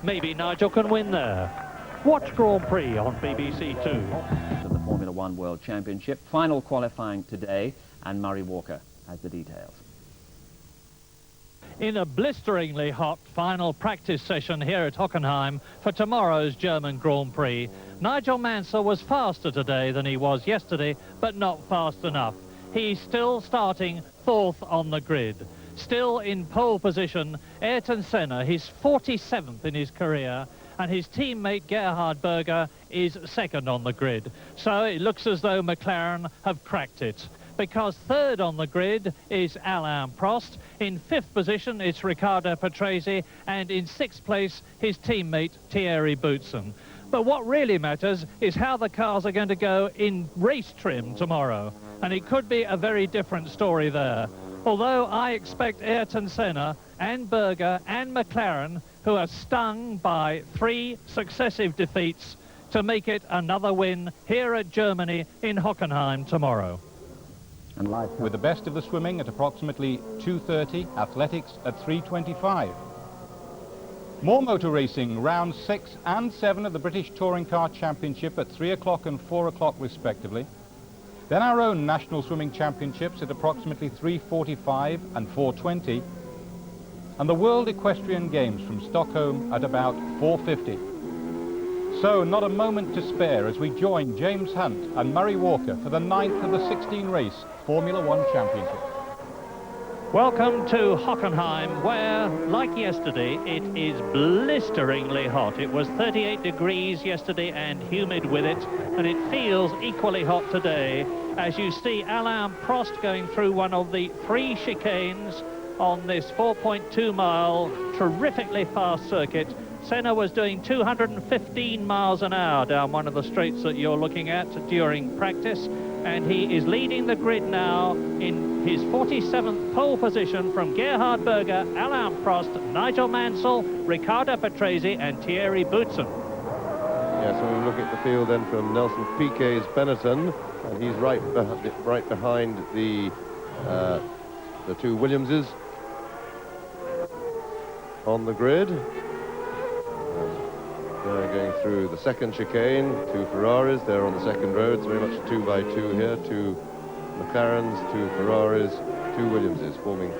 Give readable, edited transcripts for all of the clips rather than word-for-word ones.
maybe Nigel can win there. Watch Grand Prix on BBC Two. To the Formula One World Championship, final qualifying today, and Murray Walker has the details. In a blisteringly hot final practice session here at Hockenheim for tomorrow's German Grand Prix, Nigel Mansell was faster today than he was yesterday, but not fast enough. He's still starting fourth on the grid. Still in pole position, Ayrton Senna, his 47th in his career, and his teammate Gerhard Berger is second on the grid. So it looks as though McLaren have cracked it, because third on the grid is Alain Prost. In fifth position it's Riccardo Patrese, and in sixth place his teammate Thierry Boutsen. But what really matters is how the cars are going to go in race trim tomorrow, and it could be a very different story there. Although I expect Ayrton Senna and Berger and McLaren, who are stung by 3 successive defeats, to make it another win here at Germany in Hockenheim tomorrow. With the best of the swimming at approximately 2:30, athletics at 3:25. More motor racing, rounds 6 and 7 of the British Touring Car Championship at 3 o'clock and 4 o'clock respectively. Then our own National Swimming Championships at approximately 3:45 and 4:20. And the World Equestrian Games from Stockholm at about 4:50. So not a moment to spare as we join James Hunt and Murray Walker for the 9th of the 16-race Formula One Championship. Welcome to Hockenheim, where, like yesterday, it is blisteringly hot. It was 38 degrees yesterday and humid with it, and it feels equally hot today as you see Alain Prost going through one of the 3 chicanes on this 4.2-mile, terrifically fast circuit. Senna was doing 215 miles an hour down one of the straights that you're looking at during practice, and he is leading the grid now in his 47th pole position from Gerhard Berger, Alain Prost, Nigel Mansell, Riccardo Patrese and Thierry Boutsen. Yes, when we look at the field then from Nelson Piquet's Benetton, and he's right behind the 2 Williamses on the grid. They're going through the second chicane, 2 Ferraris, they're on the second row. It's very much a 2x2 here, 2 McLarens, 2 Ferraris, 2 Williamses forming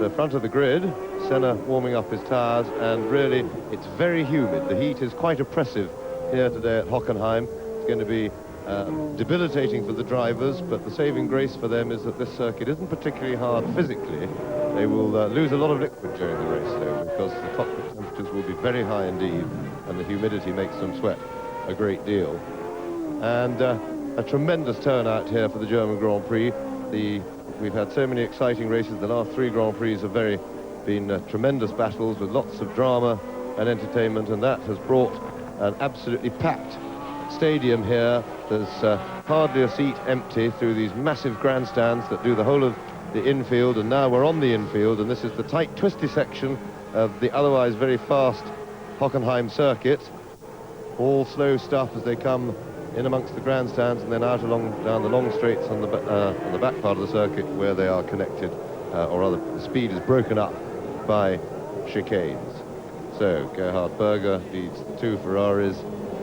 the front of the grid. Senna warming up his tyres, and really it's very humid. The heat is quite oppressive here today at Hockenheim. It's going to be debilitating for the drivers, but the saving grace for them is that this circuit isn't particularly hard physically. They will lose a lot of liquid during the race, though, because the cockpit temperatures will be very high indeed, and the humidity makes them sweat a great deal. And a tremendous turnout here for the German Grand Prix. We've had so many exciting races. The last 3 Grand Prix have been tremendous battles with lots of drama and entertainment, and that has brought an absolutely packed stadium here. There's hardly a seat empty through these massive grandstands that do the whole of the infield, and now we're on the infield, and this is the tight, twisty section of the otherwise very fast Hockenheim circuit. All slow stuff as they come in amongst the grandstands and then out down the long straights on the back part of the circuit where they are connected, or rather the speed is broken up by chicanes. So Gerhard Berger leads the 2 Ferraris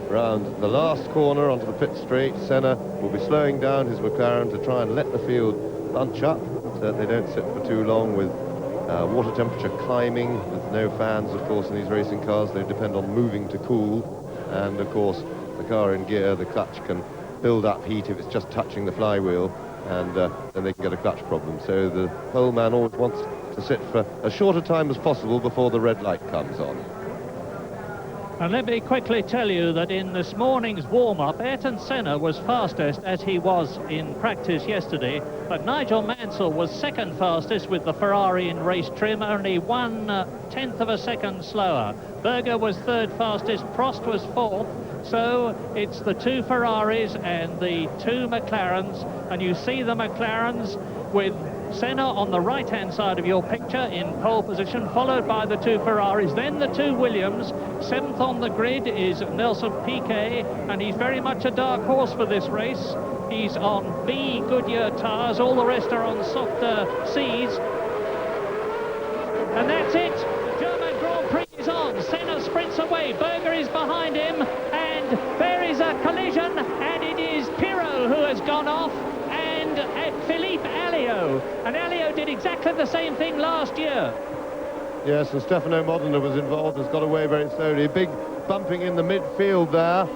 round the last corner onto the pit straight. Senna will be slowing down his McLaren to try and let the field bunch up so that they don't sit for too long with water temperature climbing, with no fans, of course, in these racing cars. They depend on moving to cool, and of course the car in gear, the clutch can build up heat if it's just touching the flywheel, and then they can get a clutch problem. So the pole man always wants to sit for as short a time as possible before the red light comes on. And let me quickly tell you that in this morning's warm-up, Ayrton Senna was fastest as he was in practice yesterday, but Nigel Mansell was second fastest with the Ferrari in race trim, only 1/10 of a second slower. Berger was third fastest, Prost was fourth, so it's the 2 Ferraris and the 2 McLarens, and you see the McLarens with Senna on the right-hand side of your picture in pole position, followed by the 2 Ferraris, then the 2 Williams. 7th on the grid is Nelson Piquet, and he's very much a dark horse for this race. He's on B Goodyear tyres, all the rest are on softer C's. And that's it, the German Grand Prix is on. Senna sprints away away. Berger is behind him, and there is a collision, and it is Pirot who has gone off, and Philippe Alliot. And Alliot did exactly the same thing last year. Yes, and Stefano Modena was involved, has got away very slowly. Big bumping in the midfield there.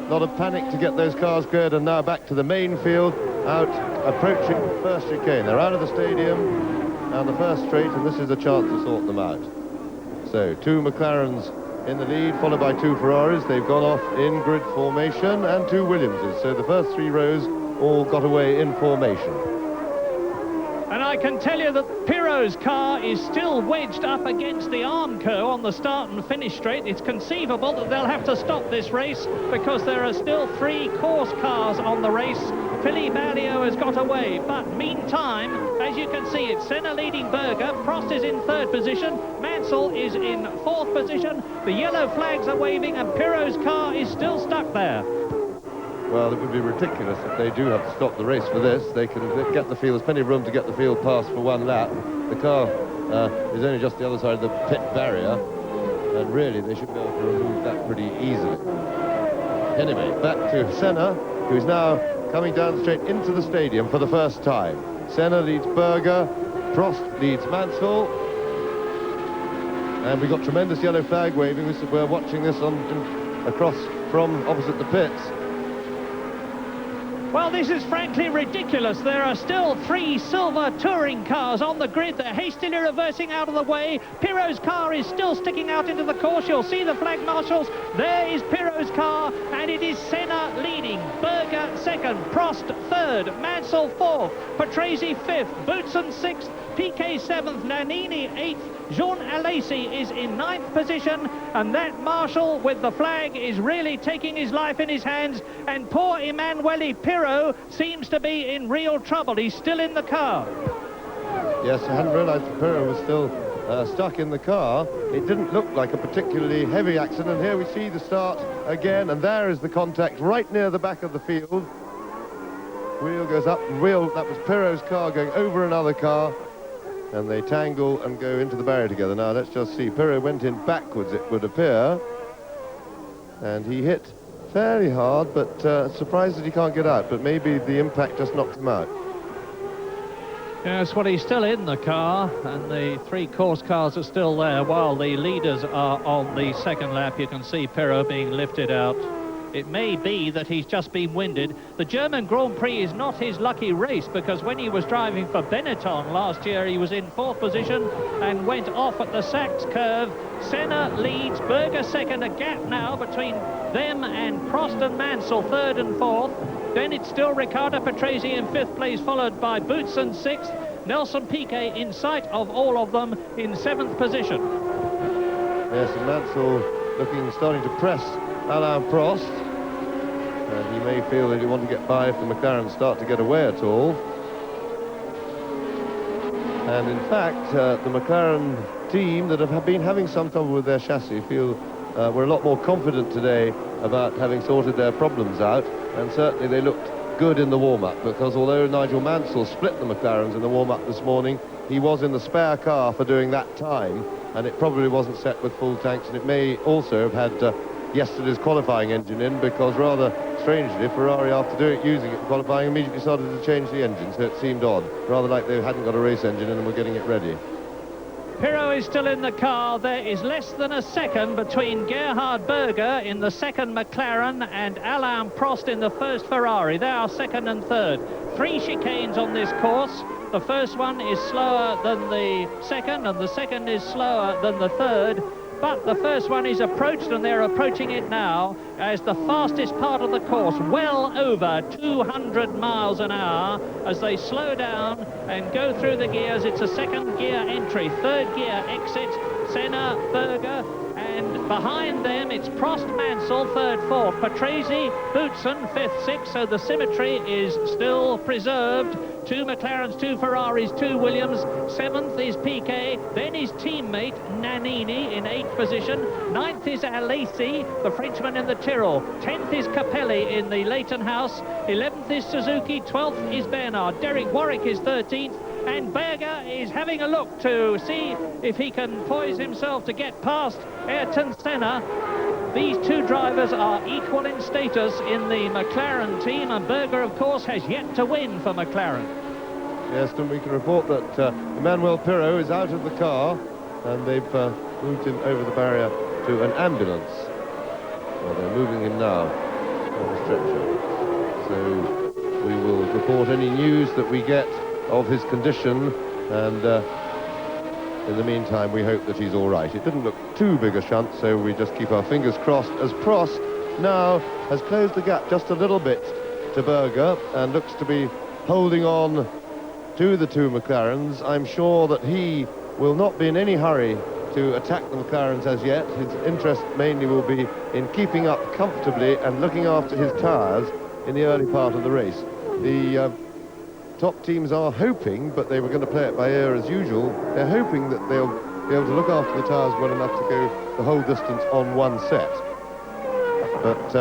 Not a panic to get those cars cleared, and now back to the main field, out approaching the first chicane. They're out of the stadium, and the first straight, and this is a chance to sort them out. So, 2 McLarens in the lead, followed by 2 Ferraris. They've gone off in grid formation, and 2 Williamses. So the first 3 rows all got away in formation. And I can tell you that Pirot's car is still wedged up against the arm curve on the start and finish straight. It's conceivable that they'll have to stop this race because there are still 3 course cars on the race. Philippe Alliot has got away, but meantime, as you can see, it's Senna leading Berger, Prost is in 3rd position, Mansell is in 4th position, the yellow flags are waving, and Pirot's car is still stuck there. Well, it would be ridiculous if they do have to stop the race for this. They can get the field, there's plenty of room to get the field past for 1 lap. The car is only just the other side of the pit barrier, and really they should be able to remove that pretty easily. Anyway, back to Senna, who's now coming down straight into the stadium for the first time. Senna leads Berger, Prost leads Mansell, and we've got tremendous yellow flag waving. We're watching this across from opposite the pits. Well, this is frankly ridiculous. There are still 3 silver touring cars on the grid. They're hastily reversing out of the way. Pirot's car is still sticking out into the course. You'll see the flag marshals. There is Pirot's car, and it is Senna leading. Berger 2nd, Prost 3rd, Mansell 4th, Patrese 5th, Boutsen 6th, Piquet 7th, Nannini 8th, Jean Alesi is in 9th position, and that marshal with the flag is really taking his life in his hands, and poor Emanuele Pirot seems to be in real trouble. He's still in the car. Yes, I hadn't realised that Pirot was still stuck in the car. It didn't look like a particularly heavy accident. Here we see the start again, and there is the contact right near the back of the field. Wheel goes up, wheel, that was Pirot's car going over another car, and they tangle and go into the barrier together. Now let's just see, Pirot went in backwards, it would appear, and he hit fairly hard, but surprised that he can't get out, but maybe the impact just knocked him out. Yes, well, he's still in the car, and the 3 course cars are still there, while the leaders are on the 2nd lap. You can see Pirot being lifted out. It may be that he's just been winded. The German Grand Prix is not his lucky race, because when he was driving for Benetton last year, he was in 4th position and went off at the Sachs curve. Senna leads, Berger 2nd, a gap now between them and Prost and Mansell, 3rd and 4th. Then it's still Riccardo Patrese in 5th place, followed by Boutsen 6th. Nelson Piquet in sight of all of them in 7th position. Yes, and Mansell starting to press Alain Prost, and he may feel that he want to get by if the McLarens start to get away at all. And in fact, the McLaren team that have been having some trouble with their chassis feel were a lot more confident today about having sorted their problems out, and certainly they looked good in the warm-up, because although Nigel Mansell split the McLarens in the warm-up this morning, he was in the spare car for doing that time, and it probably wasn't set with full tanks, and it may also have had yesterday's qualifying engine in, because rather strangely Ferrari, after using it in qualifying, immediately started to change the engine, so it seemed odd, rather like they hadn't got a race engine in and were getting it ready. Pirot is still in the car. There is less than a second between Gerhard Berger in the 2nd McLaren and Alain Prost in the 1st Ferrari. They are 2nd and 3rd. 3 chicanes on this course. The first one is slower than the 2nd, and the 2nd is slower than the 3rd. But the first one is approached, and they're approaching it now as the fastest part of the course, well over 200 miles an hour, as they slow down and go through the gears. It's a 2nd gear entry, 3rd gear exit, Senna, Berger, and behind them it's Prost, Mansell, 3rd, 4th, Patrese, Boutsen, 5th, 6th, so the symmetry is still preserved. 2 McLarens, 2 Ferraris, 2 Williams. 7th is Piquet, then his teammate Nannini in 8th position. 9th is Alesi, the Frenchman in the Tyrrell. 10th is Capelli in the Leighton House. 11th is Suzuki, 12th is Bernard. Derek Warwick is 13th, and Berger is having a look to see if he can poise himself to get past Ayrton Senna. these two drivers are equal in status in the McLaren team, and Berger, of course, has yet to win for McLaren. Yes, and we can report that Emmanuel Pirot is out of the car, and they've moved him over the barrier to an ambulance. Well, they're moving him now on a stretcher. So we will report any news that we get of his condition, and in the meantime we hope that he's all right. It didn't look too big a shunt, so we just keep our fingers crossed, as Prost now has closed the gap just a little bit to Berger and looks to be holding on to the two McLarens. I'm sure that he will not be in any hurry to attack the McLarens as yet. His interest mainly will be in keeping up comfortably and looking after his tyres in the early part of the race. The top teams are hoping, but they were going to play it by ear as usual, they're hoping that they'll be able to look after the tyres well enough to go the whole distance on one set. But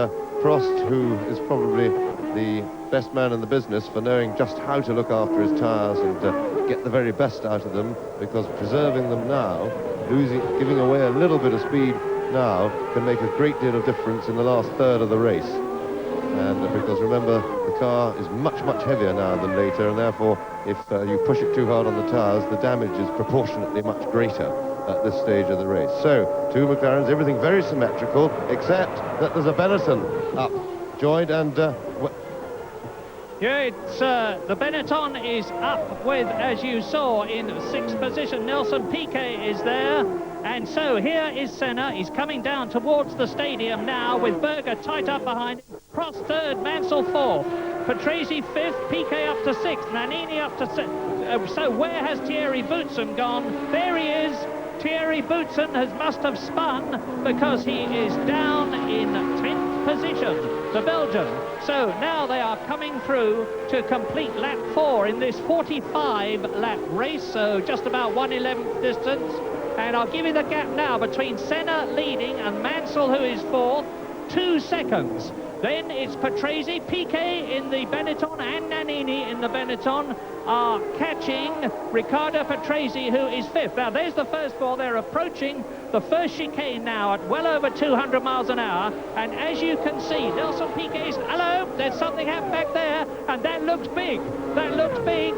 Prost, who is probably the best man in the business for knowing just how to look after his tyres and get the very best out of them, because preserving them now, giving away a little bit of speed now, can make a great deal of difference in the last third of the race. And because remember, the car is much, much heavier now than later, and therefore if you push it too hard on the tyres, the damage is proportionately much greater at this stage of the race. So, two McLarens, everything very symmetrical, except that there's a Benetton up, joined, and yeah, it's, the Benetton is up with, as you saw, in 6th position. Nelson Piquet is there. And so here is Senna. He's coming down towards the stadium now with Berger tight up behind him. Prost 3rd, Mansell 4th. Patrese 5th, Piquet up to 6th, Nannini up to 6th. So where has Thierry Boutsen gone? There he is. Thierry Boutsen must have spun because he is down in 10th position, the Belgian. So now they are coming through to complete lap 4 in this 45-lap race, so just about 1/11th distance. And I'll give you the gap now between Senna leading and Mansell, who is 4th, 2 seconds. Then it's Patrese, Piquet in the Benetton and Nannini in the Benetton are catching Riccardo Patrese, who is 5th. Now there's the first ball. They're approaching the first chicane now at well over 200 miles an hour. And as you can see, Nelson Piquet's, hello, there's something happened back there, and that looks big. That looks big.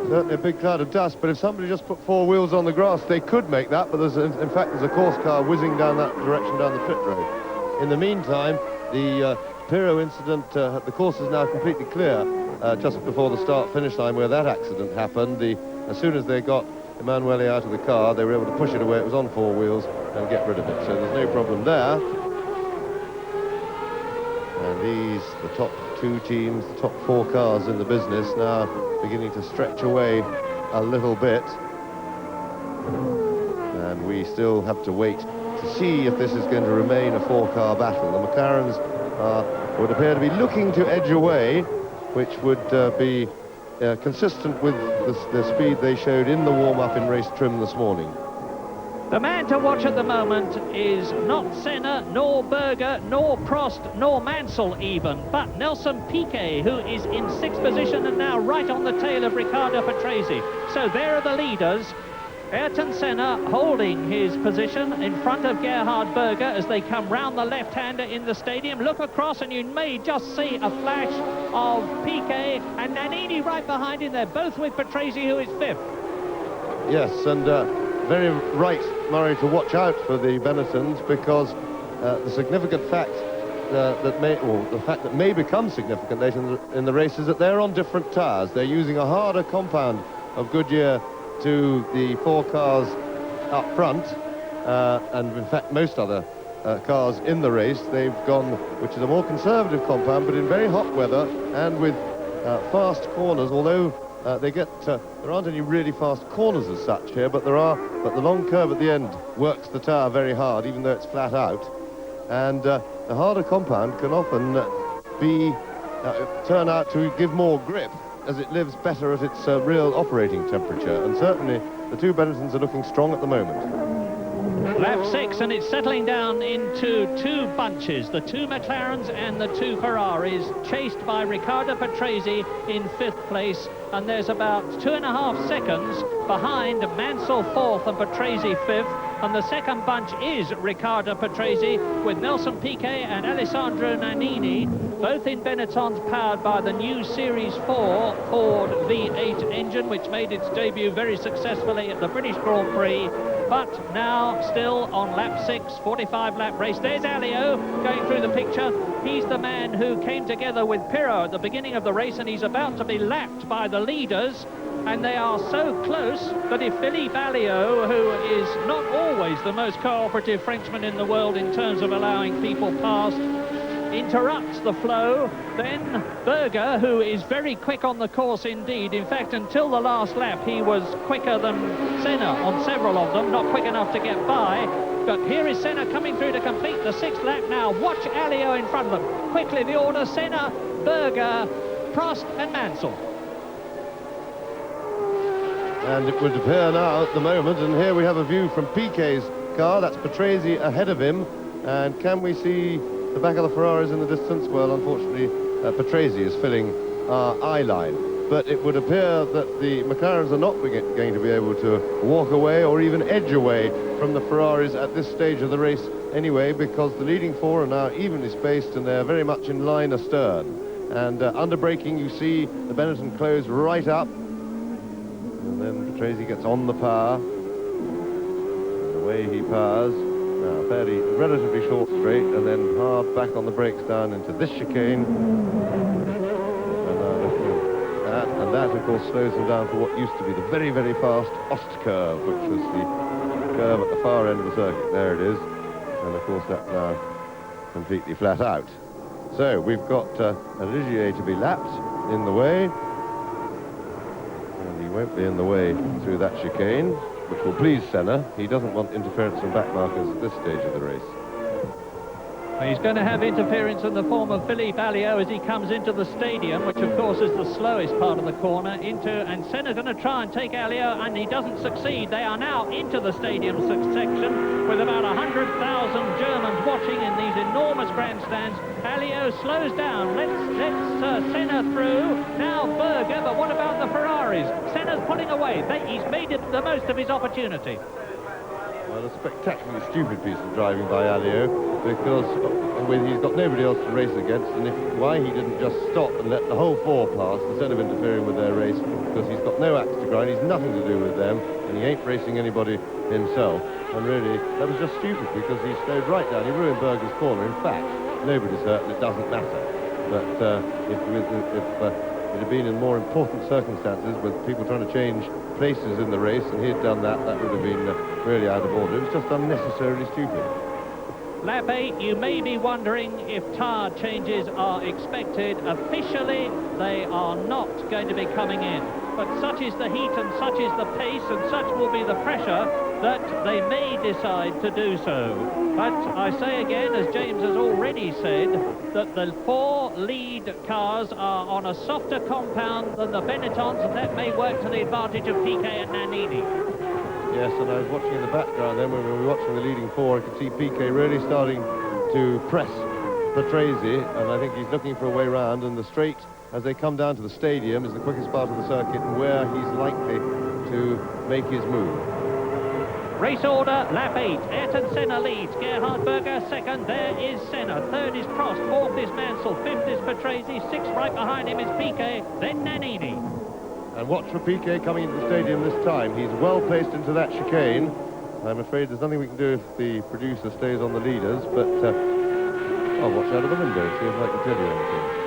Certainly a big cloud of dust, but if somebody just put 4 wheels on the grass, they could make that, but in fact there's a course car whizzing down that direction down the pit road. In the meantime, the Pirot incident, the course is now completely clear, just before the start-finish line where that accident happened. As soon as they got Emanuele out of the car, they were able to push it away. It was on 4 wheels and get rid of it, so there's no problem there. And these, the top 2 teams, the top 4 cars in the business, now beginning to stretch away a little bit. And we still have to wait to see if this is going to remain a 4-car battle. The McLarens would appear to be looking to edge away, which would be consistent with the speed they showed in the warm-up in race trim this morning. The man to watch at the moment is not Senna, nor Berger, nor Prost, nor Mansell even, but Nelson Piquet, who is in 6th position and now right on the tail of Riccardo Patrese. So there are the leaders. Ayrton Senna holding his position in front of Gerhard Berger as they come round the left-hander in the stadium. Look across and you may just see a flash of Piquet and Nannini right behind him. They're both with Patrese, who is 5th. Yes, and very right, Murray, to watch out for the Benettons, because the significant fact the fact that may become significant later in the race is that they're on different tyres. They're using a harder compound of Goodyear to the 4 cars up front, and in fact most other cars in the race. They've gone, which is a more conservative compound, but in very hot weather and with fast corners, although there aren't any really fast corners as such here, but the long curve at the end works the tyre very hard, even though it's flat out. And the harder compound can often turn out to give more grip as it lives better at its real operating temperature. And certainly the two Benettons are looking strong at the moment. Lap 6, and it's settling down into two bunches, the two McLarens and the two Ferraris, chased by Riccardo Patrese in 5th place, and there's about 2.5 seconds behind Mansell 4th and Patrese 5th, and the second bunch is Riccardo Patrese with Nelson Piquet and Alessandro Nannini, both in Benettons, powered by the new Series 4 Ford V8 engine, which made its debut very successfully at the British Grand Prix. But now still on lap 6, 45-lap race. There's Alio going through the picture. He's the man who came together with Pirro at the beginning of the race, and he's about to be lapped by the leaders. And they are so close that if Philippe Alliot, who is not always the most cooperative Frenchman in the world in terms of allowing people past, interrupts the flow, then Berger, who is very quick on the course indeed, in fact until the last lap he was quicker than Senna on several of them, not quick enough to get by, but here is Senna coming through to complete the 6th lap now. Watch Alliot in front of them. Quickly the order: Senna, Berger, Prost and Mansell. And it would appear now at the moment, and here we have a view from Piquet's car. That's Patrese ahead of him, and can we see the back of the Ferraris in the distance? Well, unfortunately, Patrese is filling our eye line. But it would appear that the McLarens are not going to be able to walk away or even edge away from the Ferraris at this stage of the race anyway, because the leading four are now evenly spaced and they're very much in line astern. And under braking, you see the Benetton close right up. And then Patrese gets on the power. And away he powers. Now, relatively short straight, and then hard back on the brakes down into this chicane. And that, of course, slows them down for what used to be the very, very fast Ost curve, which was the curve at the far end of the circuit. There it is. And, of course, that's now completely flat out. So, we've got Ligier to be lapped in the way. And he won't be in the way through that chicane, which will please Senna. He doesn't want interference from back markers at this stage of the race. He's going to have interference in the form of Philippe Alliot as he comes into the stadium, which of course is the slowest part of the corner, and Senna's going to try and take Alliot, and he doesn't succeed. They are now into the stadium section with about 100,000 Germans watching in these enormous grandstands. Alliot slows down, lets Senna through. Now Berger, but what about the Ferraris? Senna's pulling away. He's made the most of his opportunity. Well, a spectacularly stupid piece of driving by Alliot, because he's got nobody else to race against, and why he didn't just stop and let the whole four pass instead of interfering with their race, because he's got no axe to grind, he's nothing to do with them, and he ain't racing anybody himself. And really, that was just stupid, because he slowed right down. He ruined Berger's corner. In fact, nobody's hurt, and it doesn't matter. But if it had been in more important circumstances, with people trying to change places in the race, and he'd done that, that would have been really out of order. It was just unnecessarily stupid. Lap 8, you may be wondering if tyre changes are expected. Officially, they are not going to be coming in. But such is the heat and such is the pace and such will be the pressure that they may decide to do so. But I say again, as James has already said, that the four lead cars are on a softer compound than the Benettons, and that may work to the advantage of Piquet and Nannini. Yes, and I was watching in the background then, when we were watching the leading four, I could see Piquet really starting to press Patrese, and I think he's looking for a way round, and the straight, as they come down to the stadium, is the quickest part of the circuit and where he's likely to make his move. Race order, lap 8. Ayrton Senna leads. Gerhard Berger second. There is Senna. Third is Prost. Fourth is Mansell. Fifth is Patrese. Sixth right behind him is Piquet. Then Nannini. And watch for Piquet coming into the stadium this time. He's well placed into that chicane. I'm afraid there's nothing we can do if the producer stays on the leaders, but I'll watch out of the window, see if I can tell you anything.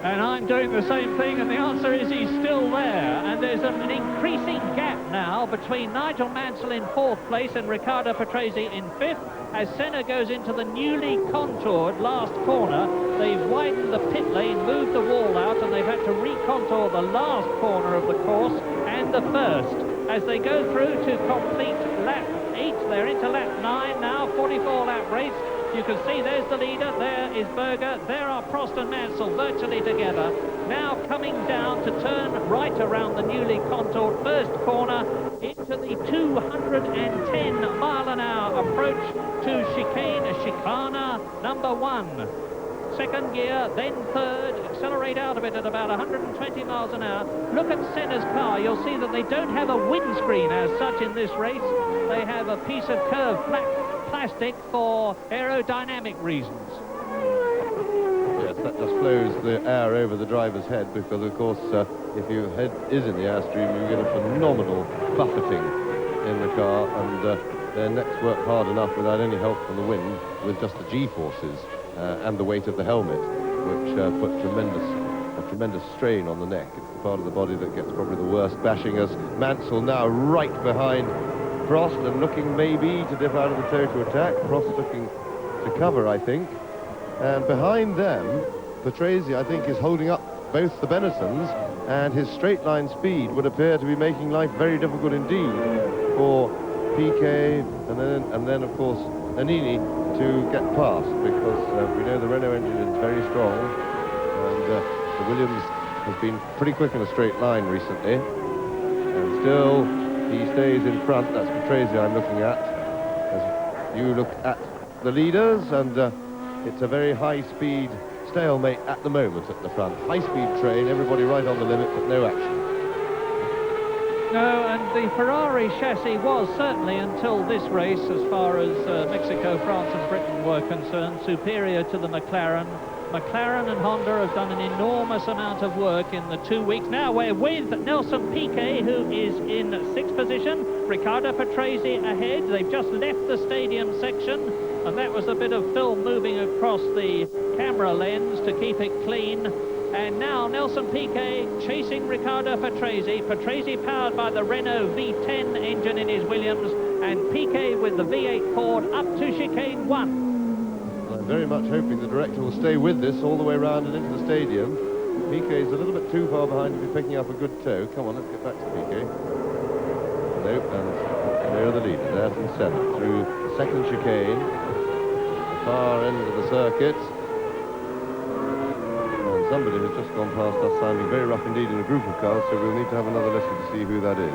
And I'm doing the same thing, and the answer is he's still there. And there's an increasing gap now between Nigel Mansell in 4th place and Riccardo Patrese in 5th. As Senna goes into the newly contoured last corner, they've widened the pit lane, moved the wall out, and they've had to recontour the last corner of the course and the first. As they go through to complete lap 8, they're into lap 9 now, 44-lap race. You can see there's the leader, there is Berger, there are Prost and Mansell virtually together. Now coming down to turn right around the newly contoured first corner into the 210-mile-an-hour approach to chicane number 1. Second gear, then third, accelerate out of it at about 120 miles an hour. Look at Senna's car. You'll see that they don't have a windscreen as such in this race. They have a piece of curved black plastic for aerodynamic reasons. Yes, that just flows the air over the driver's head because, of course, if your head is in the airstream, you get a phenomenal buffeting in the car, and their necks work hard enough without any help from the wind with just the G-forces. And the weight of the helmet, which put a tremendous strain on the neck. It's the part of the body that gets probably the worst bashing, as Mansell now right behind Prost and looking maybe to dip out of the toe to attack. Prost looking to cover, I think. And behind them, Patrese, I think, is holding up both the Benetons, and his straight line speed would appear to be making life very difficult indeed for Piquet and then of course Nannini to get past, because we know the Renault engine is very strong, and the Williams has been pretty quick in a straight line recently, and still he stays in front. That's Patrese I'm looking at. As you look at the leaders, and it's a very high-speed stalemate at the moment at the front. High-speed train, everybody right on the limit, but no action. No, and the Ferrari chassis was certainly, until this race, as far as Mexico, France and Britain were concerned, superior to the McLaren. McLaren and Honda have done an enormous amount of work in the 2 weeks. Now we're with Nelson Piquet, who is in 6th position. Riccardo Patrese ahead. They've just left the stadium section, and that was a bit of film moving across the camera lens to keep it clean. And now Nelson Piquet chasing Riccardo Patrese. Patrese powered by the Renault V10 engine in his Williams, and Piquet with the V8 Ford up to chicane 1. I'm very much hoping the director will stay with this all the way around and into the stadium. Piquet's a little bit too far behind to be picking up a good toe. Come on, let's get back to Piquet. Nope, and there are the leaders, Ayrton Senna, through the second chicane, the far end of the circuit. Somebody has just gone past us, sounding very rough indeed in a group of cars, so we'll need to have another listen to see who that is.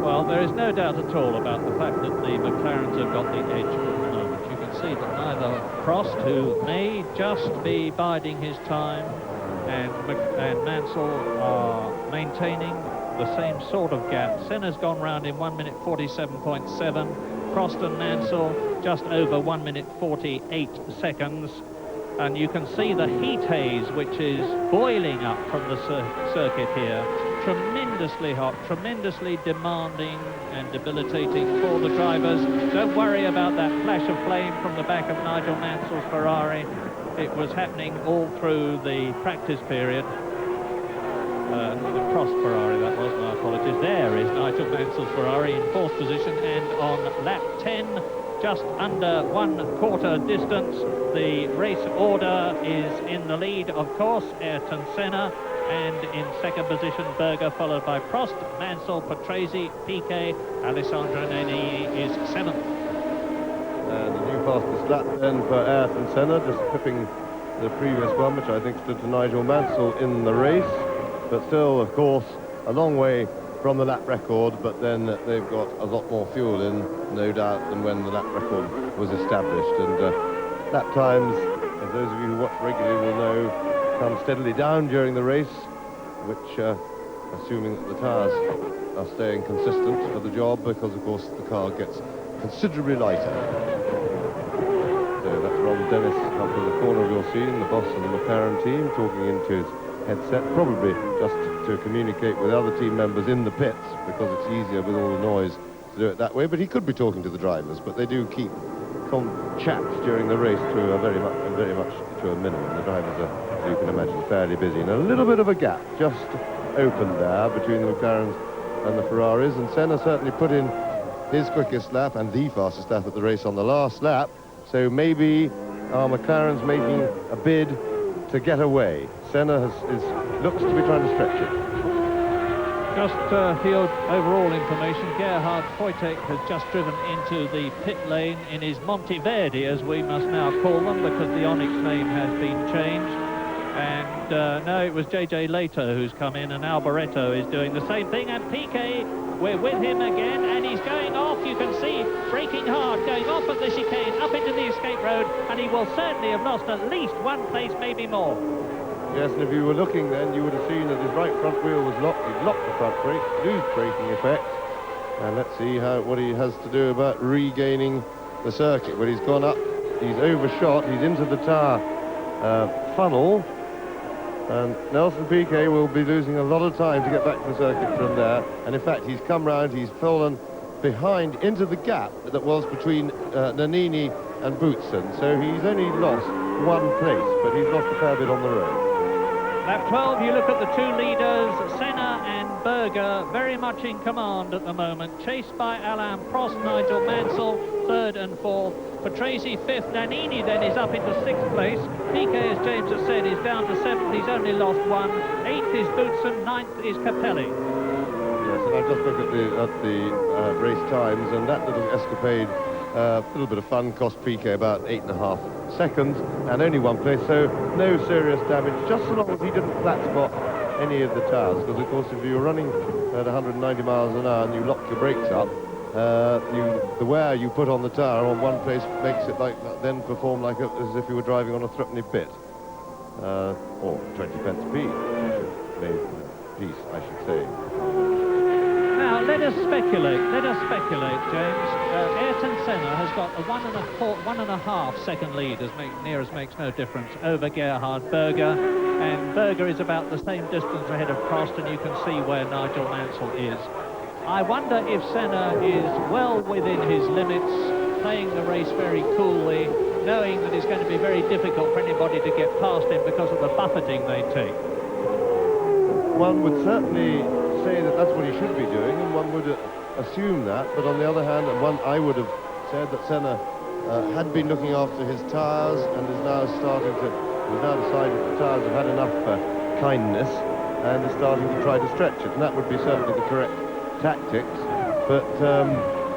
Well, there is no doubt at all about the fact that the McLarens have got the edge at the moment. You can see that neither Prost, who may just be biding his time, and Mansell are maintaining the same sort of gap. Senna's gone round in 1 minute 47.7. Prost and Mansell just over 1 minute 48 seconds. And you can see the heat haze, which is boiling up from the circuit here. Tremendously hot, tremendously demanding and debilitating for the drivers. Don't worry about that flash of flame from the back of Nigel Mansell's Ferrari. It was happening all through the practice period. The Prost Ferrari, that was, my apologies. There is Nigel Mansell's Ferrari in 4th position, and on lap 10, just under 1/4 distance, the race order is in the lead, of course, Ayrton Senna, and in 2nd position, Berger, followed by Prost, Mansell, Patrese, Piquet. Alessandro Nannini is 7th. And a new fastest lap then for Ayrton Senna, just clipping the previous one, which I think stood to Nigel Mansell in the race, but still, of course, a long way from the lap record, but then they've got a lot more fuel in, no doubt, than when the lap record was established. And lap times, as those of you who watch regularly will know, come steadily down during the race, which, assuming that the tyres are staying consistent for the job, because, of course, the car gets considerably lighter. So that's Ron Dennis up in the corner of your scene, the boss of the McLaren team, talking into his headset, probably just to communicate with other team members in the pits, because it's easier with all the noise to do it that way. But he could be talking to the drivers, but they do keep chat during the race to a very much to a minimum. The drivers are, as you can imagine, fairly busy, and a little bit of a gap just opened there between the McLarens and the Ferraris, and Senna certainly put in his quickest lap and the fastest lap at the race on the last lap, so maybe our McLaren's making a bid to get away. Senna looks to be trying to stretch it. Just field overall information, Gerhard Voitek has just driven into the pit lane in his Monteverdi, as we must now call them, because the Onyx name has been changed. And no, it was JJ Later who's come in, and Alboreto is doing the same thing, and Piquet, we're with him again, and he's going off, you can see, braking hard, going off at the chicane, up into the escape road, and he will certainly have lost at least one place, maybe more. Yes, and if you were looking then, you would have seen that his right front wheel was locked. He'd locked the front brake, lose braking effect. And let's see what he has to do about regaining the circuit. Well, he's gone up, he's overshot, he's into the tyre funnel. And Nelson Piquet will be losing a lot of time to get back to the circuit from there. And in fact, he's come round, he's fallen behind into the gap that was between Nannini and Boutsen. So he's only lost one place, but he's lost a fair bit on the road. Lap 12, you look at the two leaders, Senna and Berger, very much in command at the moment, chased by Alain Prost, Nigel Mansell, third and fourth, Patrese fifth, Nannini then is up into sixth place, Piquet, as James has said, is down to seventh, he's only lost one, eighth is Boutsen, ninth is Capelli. Yes, and I just look at the race times, and that little escapade, a little bit of fun, cost Piquet about 8.5 seconds and only one place, so no serious damage, just so long as he didn't flat spot any of the tyres, because of course if you're running at 190 miles an hour and you lock your brakes up, the wear you put on the tyre on one place makes it then perform like as if you were driving on a threepenny bit, or 20 pence piece, I should say. Now, let us speculate, James. Ayrton Senna has got a 1.5 second lead, as near as makes no difference, over Gerhard Berger, and Berger is about the same distance ahead of Prost, and you can see where Nigel Mansell is. I wonder if Senna is well within his limits, playing the race very coolly, knowing that it's going to be very difficult for anybody to get past him because of the buffeting they take. One would certainly say that that's what he should be doing, and one would assume that, but on the other hand, I would have said that Senna had been looking after his tyres and is now decided that the tyres have had enough kindness and is starting to try to stretch it, and that would be certainly the correct tactics. But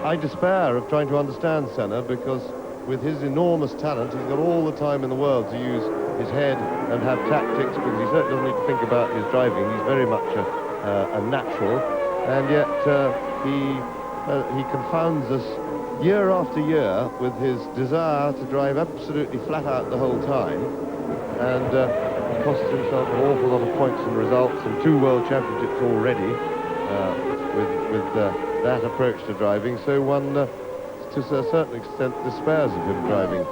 I despair of trying to understand Senna, because with his enormous talent, he's got all the time in the world to use his head and have tactics, because he certainly doesn't need to think about his driving. He's very much a natural, and yet he confounds us year after year with his desire to drive absolutely flat out the whole time, and he costs himself an awful lot of points and results, and 2 world championships already with that approach to driving. So one, to a certain extent, despairs of him driving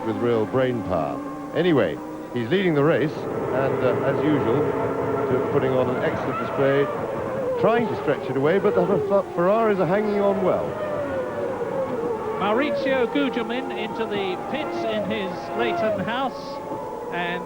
with real brain power. Anyway, he's leading the race, and as usual, putting on an excellent display, trying to stretch it away, but the Ferraris are hanging on well. Maurizio Gugelmin into the pits in his Leighton house, and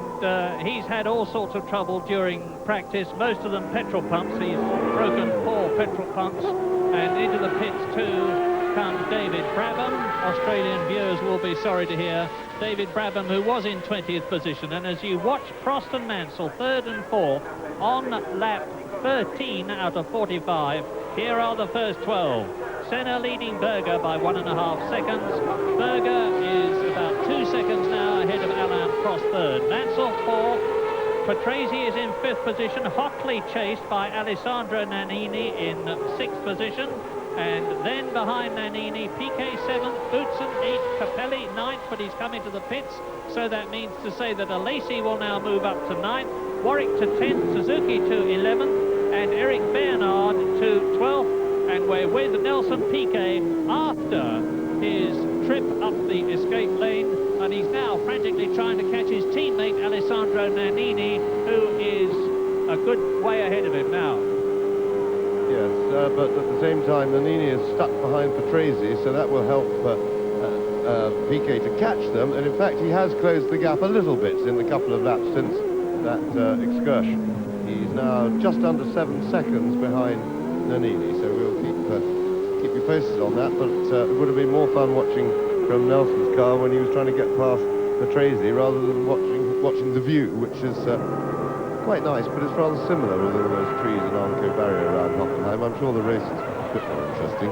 he's had all sorts of trouble during practice, most of them petrol pumps. He's broken 4 petrol pumps, and into the pits too comes David Brabham. Australian viewers will be sorry to hear David Brabham, who was in 20th position, and as you watch Prost and Mansell 3rd and 4th on lap 13 out of 45, here are the first 12. Senna leading Berger by 1.5 seconds. Berger is about 2 seconds now ahead of Alain Prost, third. Mansell 4th. Patrese is in 5th position, hotly chased by Alessandro Nannini in 6th position. And then behind Nannini, Piquet 7th, Boutsen 8th, Capelli 9th, but he's coming to the pits, so that means to say that Alesi will now move up to 9th, Warwick to 10th, Suzuki to 11th, and Eric Bernard to 12th, and we're with Nelson Piquet after his trip up the escape lane, and he's now frantically trying to catch his teammate Alessandro Nannini, who is a good way ahead of him now. Yes, but at the same time, Nannini is stuck behind Patrese, so that will help Piquet to catch them. And in fact, he has closed the gap a little bit in the couple of laps since that excursion. He's now just under 7 seconds behind Nannini, so we'll keep you posted on that. But it would have been more fun watching from Nelson's car when he was trying to get past Patrese, rather than watching the view, which is quite nice, but it's rather similar with all those trees and Armco barrier around Hockenheim. I'm sure the race is a bit more interesting.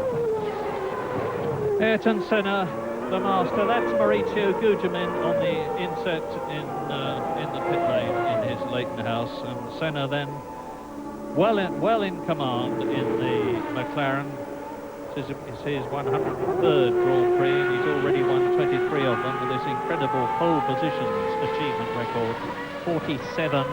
Ayrton Senna, the master. That's Maurizio Gugelmin on the inset in the pit lane in his Leighton house, and Senna then well in command in the McLaren. This is his 103rd Grand Prix, and he's already won 23 of them with this incredible pole positions achievement record, 47,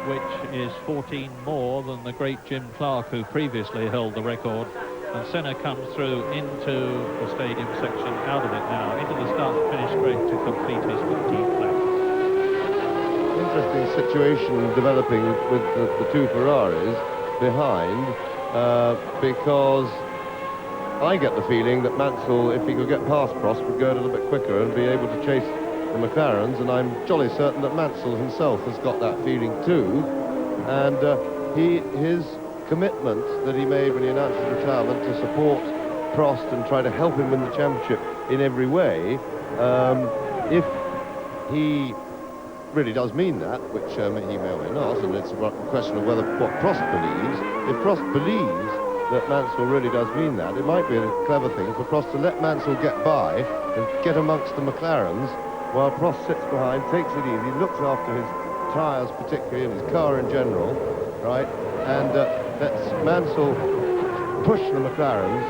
which is 14 more than the great Jim Clark, who previously held the record. And Senna comes through into the stadium section, out of it now, into the start-finish straight to complete his 15th lap. Interesting situation developing with the two Ferraris behind, because I get the feeling that Mansell, if he could get past Prost, would go a little bit quicker and be able to chase the McLarens, and I'm jolly certain that Mansell himself has got that feeling too. And his commitment that he made when he announced his retirement to support Prost and try to help him win the championship in every way, if he really does mean that, which he may or may not, and it's a question of whether what Prost believes. If Prost believes that Mansell really does mean that, it might be a clever thing for Prost to let Mansell get by and get amongst the McLarens while Prost sits behind, takes it easy, looks after his tyres particularly and his car in general, right, and lets Mansell push the McLarens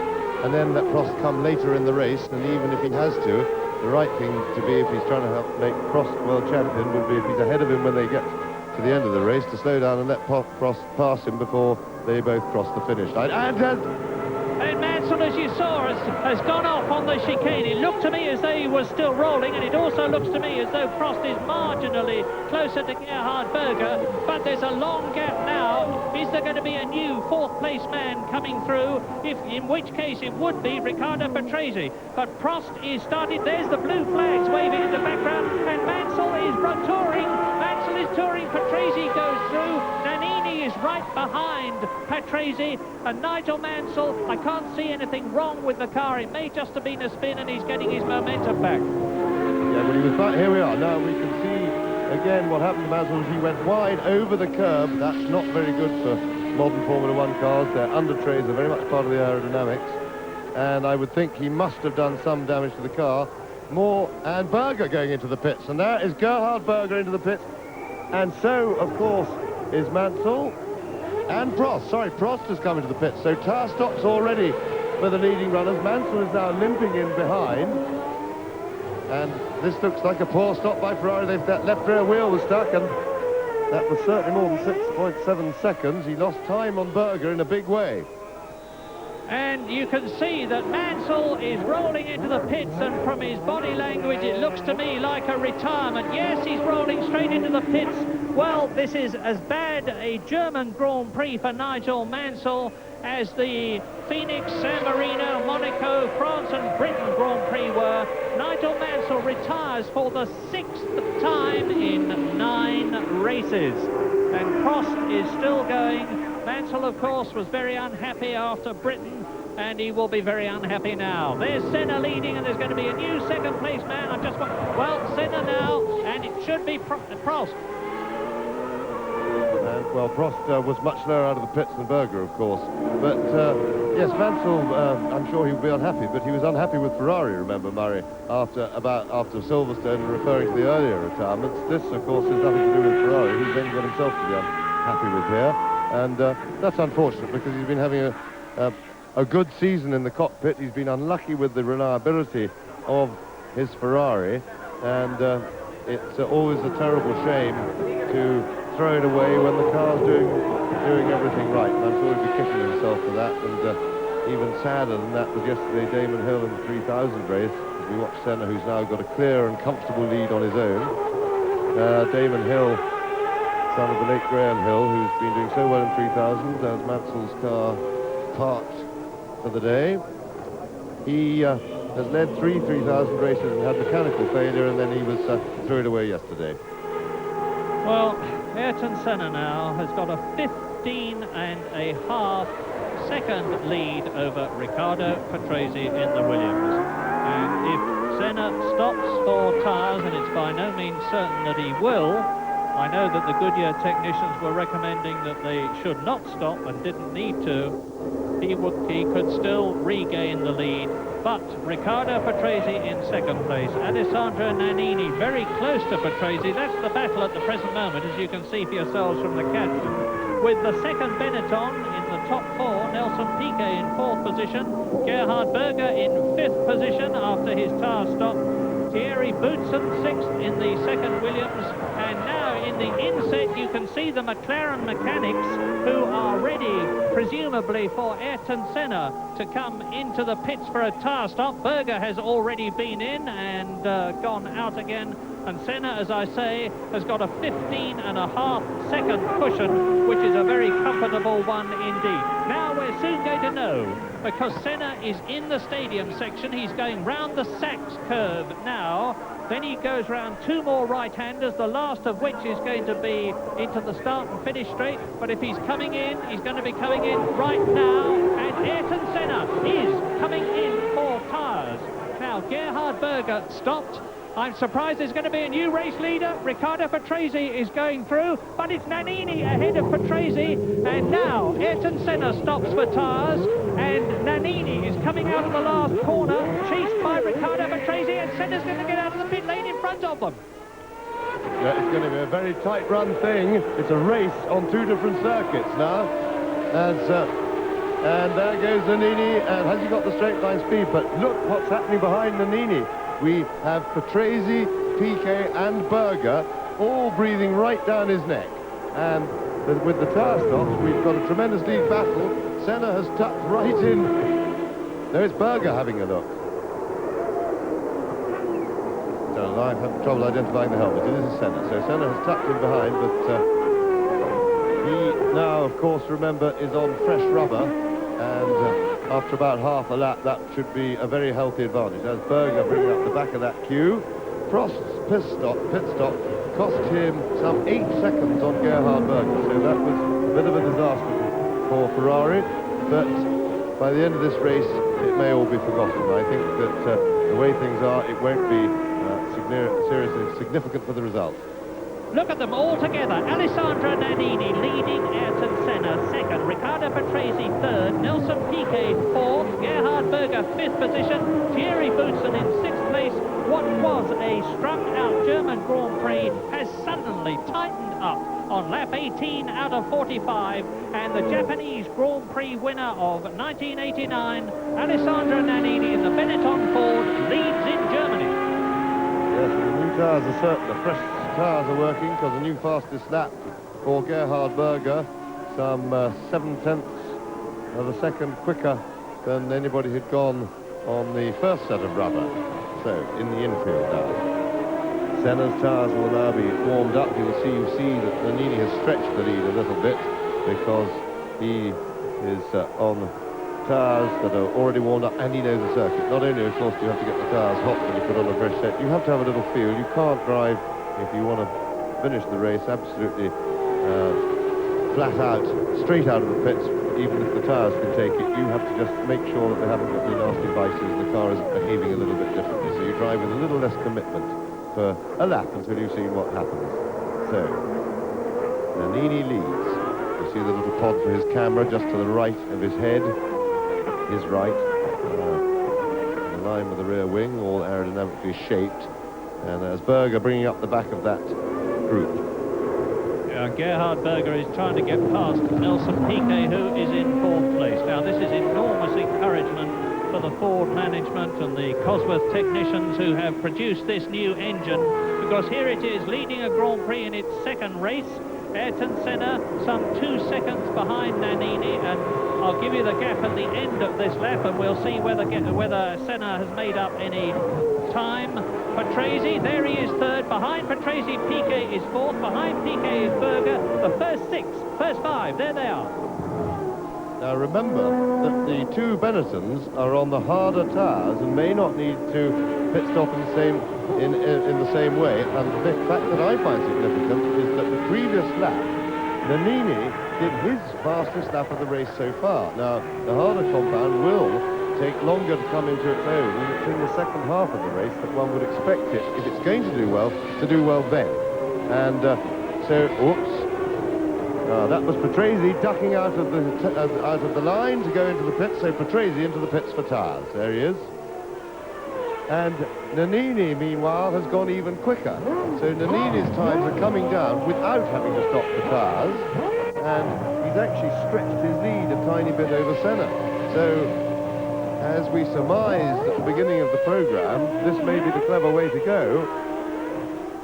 and then let Prost come later in the race. And even if he has to, the right thing to be, if he's trying to help make Prost world champion, would be if he's ahead of him when they get to the end of the race, to slow down and let Prost pass him before they both cross the finish line. And Mansell, as you saw, has gone off on the chicane. It looked to me as though he was still rolling, and it also looks to me as though Prost is marginally closer to Gerhard Berger, but there's a long gap now. Is there going to be a new fourth-place man coming through? In which case it would be Riccardo Patrese. But Prost is started. There's the blue flags waving in the background, and Mansell is touring. Mansell is touring. Patrese goes through. Nannini is right behind Patrese, and Nigel Mansell, I can't see anything wrong with the car. It may just have been a spin, and he's getting his momentum back. Yeah, but he was back. Here we are. Now we can see again what happened to Mansell. He went wide over the curb. That's not very good for modern Formula One cars. Their under trays are very much part of the aerodynamics, and I would think he must have done some damage to the car. More, and Berger going into the pits, and there is Gerhard Berger into the pits, and so of course is Mansell. And Prost, Prost has come into the pits, so tyre stops already for the leading runners. Mansell is now limping in behind, and this looks like a poor stop by Ferrari. That left rear wheel was stuck, and that was certainly more than 6.7 seconds. He lost time on Berger in a big way. And you can see that Mansell is rolling into the pits, and from his body language it looks to me like a retirement. Yes, he's rolling straight into the pits. Well, this is as bad a German Grand Prix for Nigel Mansell as the Phoenix, San Marino, Monaco, France and Britain Grand Prix were. Nigel Mansell retires for the 6th time in 9 races. And Prost is still going. Mansell, of course, was very unhappy after Britain, and he will be very unhappy now. There's Senna leading, and there's going to be a new second-place man. Senna now, and it should be Prost. Well, Prost was much slower out of the pits than Berger, of course. But, yes, Mansell, I'm sure he will be unhappy, but he was unhappy with Ferrari, remember, Murray, after Silverstone, referring to the earlier retirements. This, of course, has nothing to do with Ferrari. He's only got himself to be unhappy with here. And that's unfortunate, because he's been having a good season in the cockpit. He's been unlucky with the reliability of his Ferrari, and it's always a terrible shame to throw it away when the car's doing everything right. And I'm sure he'd be kicking himself for that. And even sadder than that was yesterday Damon Hill in the 3000 race, as we watched Senna, who's now got a clear and comfortable lead on his own. Damon Hill, son of the late Graham Hill, who's been doing so well in 3000 as Mansell's car parked for the day. He has led 3 3000 races and had mechanical failure, and then he was threw it away yesterday. Well, Ayrton Senna now has got a 15.5 second lead over Riccardo Patrese in the Williams. And if Senna stops for tyres, and it's by no means certain that he will, I know that the Goodyear technicians were recommending that they should not stop and didn't need to. He could still regain the lead. But Riccardo Patrese in second place. Alessandro Nannini very close to Patrese. That's the battle at the present moment, as you can see for yourselves from the caption. With the second Benetton in the top four, Nelson Piquet in fourth position, Gerhard Berger in fifth position after his tyre stop, Thierry Boutsen sixth in the second Williams, and now in the inset you can see the McLaren mechanics who are ready, presumably for Ayrton Senna to come into the pits for a tyre stop. Berger has already been in and gone out again, and Senna, as I say, has got a 15.5-second cushion, which is a very comfortable one indeed. Now we're soon going to know, because Senna is in the stadium section. He's going round the Sachs curve now. Then he goes round two more right-handers, the last of which is going to be into the start and finish straight. But if he's coming in, he's going to be coming in right now. And Ayrton Senna is coming in for tyres. Now, Gerhard Berger stopped. I'm surprised there's going to be a new race leader. Riccardo Patrese is going through, but it's Nannini ahead of Patrese. And now Ayrton Senna stops for tyres, and Nannini is coming out of the last corner, chased by Riccardo Patrese, and Senna's going to get out of the pit lane in front of them. Yeah, it's going to be a very tight run thing. It's a race on two different circuits now. And there goes Nannini, and has he got the straight line speed? But look what's happening behind Nannini. We have Patrese, Piquet and Berger all breathing right down his neck. And with the tyre stops, we've got a tremendous lead battle. Senna has tucked right in. There's Berger having a look. So I have trouble identifying the helmet. It is Senna. So Senna has tucked in behind, but he now, of course, remember, is on fresh rubber. And after about half a lap, that should be a very healthy advantage. As Berger bringing up the back of that queue, Prost's pit stop cost him some 8 seconds on Gerhard Berger. So that was a bit of a disaster for Ferrari. But by the end of this race, it may all be forgotten. I think that the way things are, it won't be seriously significant for the result. Look at them all together. Alessandro Nannini leading Ayrton Senna second, Riccardo Patrese third, Nelson Piquet fourth, Gerhard Berger fifth position, Thierry Boutsen in sixth place. What was a strung-out German Grand Prix has suddenly tightened up on lap 18 out of 45, and the Japanese Grand Prix winner of 1989, Alessandro Nannini in the Benetton Ford, leads in Germany. Yes, the new tyres are certain. The fresh tyres are working because the new fastest lap for Gerhard Berger, some 7/10 of a second quicker than anybody who'd gone on the first set of rubber. So, in the infield now. Senna's tyres will now be warmed up. You see that Nannini has stretched the lead a little bit because he is on tyres that are already warmed up, and he knows the circuit. Not only, of course, do you have to get the tyres hot when you put on a fresh set, you have to have a little feel. You can't drive, if you want to finish the race, absolutely flat out, straight out of the pits, even if the tyres can take it. You have to just make sure that they haven't got any nasty vices and the car isn't behaving a little bit differently. So you drive with a little less commitment for a lap until you've seen what happens. So, Nannini leads. You see the little pod for his camera just to the right of his head. His right, in line with the rear wing, all aerodynamically shaped. And there's Berger bringing up the back of that group. Yeah, Gerhard Berger is trying to get past Nelson Piquet, who is in fourth place. Now, this is enormous encouragement for the Ford management and the Cosworth technicians who have produced this new engine, because here it is leading a Grand Prix in its second race. Ayrton Senna some 2 seconds behind Nannini, and I'll give you the gap at the end of this lap, and we'll see whether Senna has made up any time. Patrese, there he is third. Behind Patrese, Piquet is fourth. Behind Piquet is Berger. The first five, there they are. Now remember that the two Benettons are on the harder tyres and may not need to pit stop in the same way. And the fact that I find significant is that the previous lap, Nannini did his fastest lap of the race so far. Now, the harder compound will take longer to come into its own, and it's in the second half of the race that one would expect it, if it's going to do well then. And So, oops. That was Patrese ducking out of the line to go into the pits, so Patrese into the pits for tyres. There he is. And Nannini, meanwhile, has gone even quicker. So Nannini's times are coming down without having to stop the tyres, and he's actually stretched his lead a tiny bit over Senna. So, as we surmised at the beginning of the programme, this may be the clever way to go,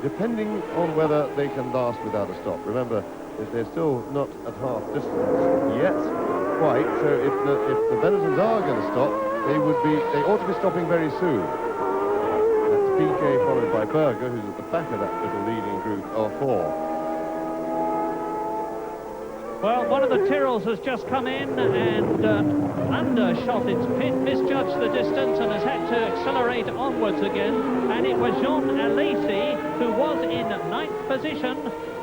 depending on whether they can last without a stop. Remember, if they're still not at half distance yet, quite, so if the Benettons are going to stop, they ought to be stopping very soon. That's PK followed by Berger, who's at the back of that little leading group of 4. Well, one of the Tyrrells has just come in and undershot its pit, misjudged the distance and has had to accelerate onwards again. And it was Jean Alesi who was in 9th position.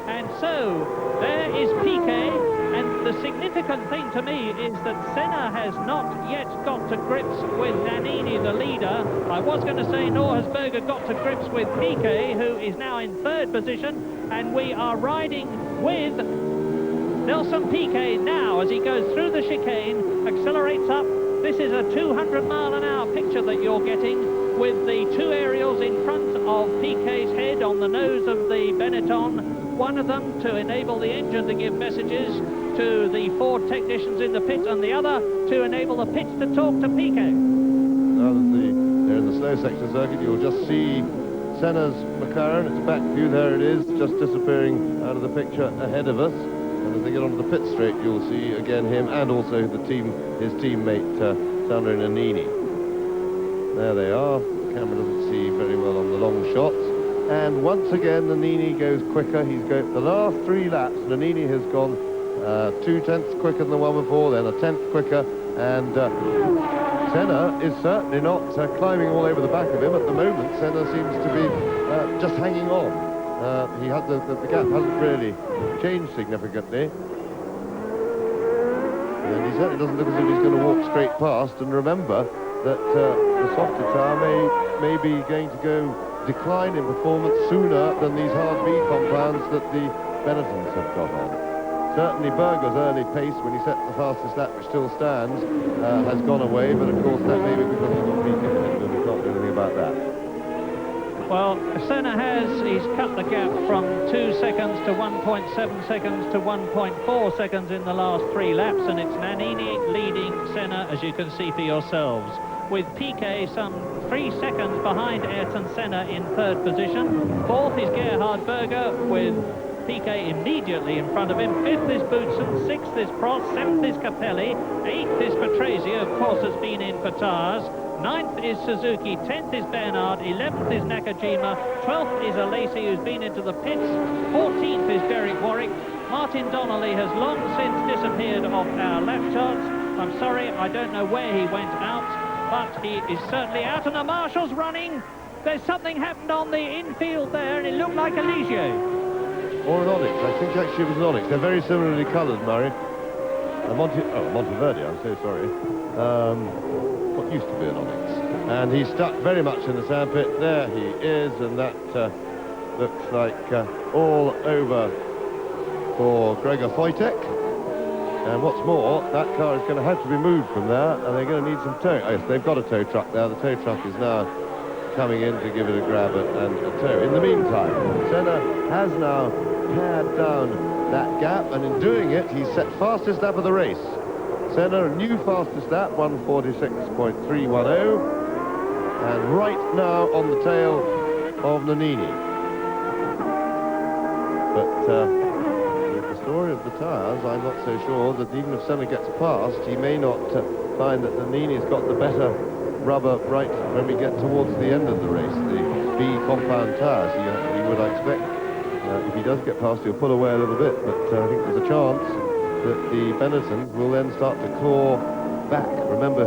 And so there is Piquet. And the significant thing to me is that Senna has not yet got to grips with Nannini, the leader. I was going to say nor has Berger got to grips with Piquet, who is now in 3rd position. And we are riding with Nelson Piquet now as he goes through the chicane, accelerates up. This is a 200-mile-an-hour picture that you're getting with the 2 aerials in front of Piquet's head on the nose of the Benetton. One of them to enable the engine to give messages to the Ford technicians in the pit, and the other to enable the pits to talk to Piquet. Now that they're in the slow section circuit, you'll just see Senna's McLaren. It's a back view, there it is, just disappearing out of the picture ahead of us. And as they get onto the pit straight, you'll see again him and also his teammate Sandro Nannini. There they are. The camera doesn't see very well on the long shots. And once again, Nannini goes quicker. He's going the last 3 laps. Nannini has gone 2 tenths quicker than the one before, then a 10th quicker, and Senna is certainly not climbing all over the back of him at the moment. Senna seems to be just hanging on. The gap hasn't really changed significantly. And he certainly doesn't look as if he's going to walk straight past. And remember that the softer tyre may be going to go decline in performance sooner than these hard B compounds that the Benettons have got on. Certainly Berger's early pace when he set the fastest lap, which still stands, has gone away, but of course that may be because he's got Piquet ahead, and we can't do anything about that. Well, Senna he's cut the gap from 2 seconds to 1.7 seconds to 1.4 seconds in the last 3 laps, and it's Nannini leading Senna, as you can see for yourselves, with Piquet some 3 seconds behind Ayrton Senna in 3rd position. 4th is Gerhard Berger, with Piquet immediately in front of him. 5th is Boutsen, 6th is Prost, 7th is Capelli, 8th is Patrese, of course has been in for tyres. 9th is Suzuki, 10th is Bernard, 11th is Nakajima, 12th is Alesi, who's been into the pits, 14th is Derek Warwick. Martin Donnelly has long since disappeared off our lap charts. I'm sorry, I don't know where he went out, but he is certainly out, and the marshal's running. There's something happened on the infield there, and it looked like a Ligier. Or an Onyx. I think actually it was an Onyx. They're very similarly coloured, Murray. Monteverde, I'm so sorry. What used to be an Onyx. And he's stuck very much in the sandpit. There he is, and that looks like all over for Gregor Wojtek. And what's more, that car is going to have to be moved from there, and they're going to need some tow. Oh, yes, they've got a tow truck there. The tow truck is now coming in to give it a grab and a tow. In the meantime, Senna has now pared down that gap, and in doing it, he's set fastest lap of the race. Senna, a new fastest lap, 1:46.310, and right now on the tail of Nannini. But with the story of the tyres, I'm not so sure that even if Senna gets past, he may not find that Nannini's got the better rubber right when we get towards the end of the race, the B compound tyres. He would expect, if he does get past, he'll pull away a little bit, but I think there's a chance that the Benetton will then start to claw back. Remember,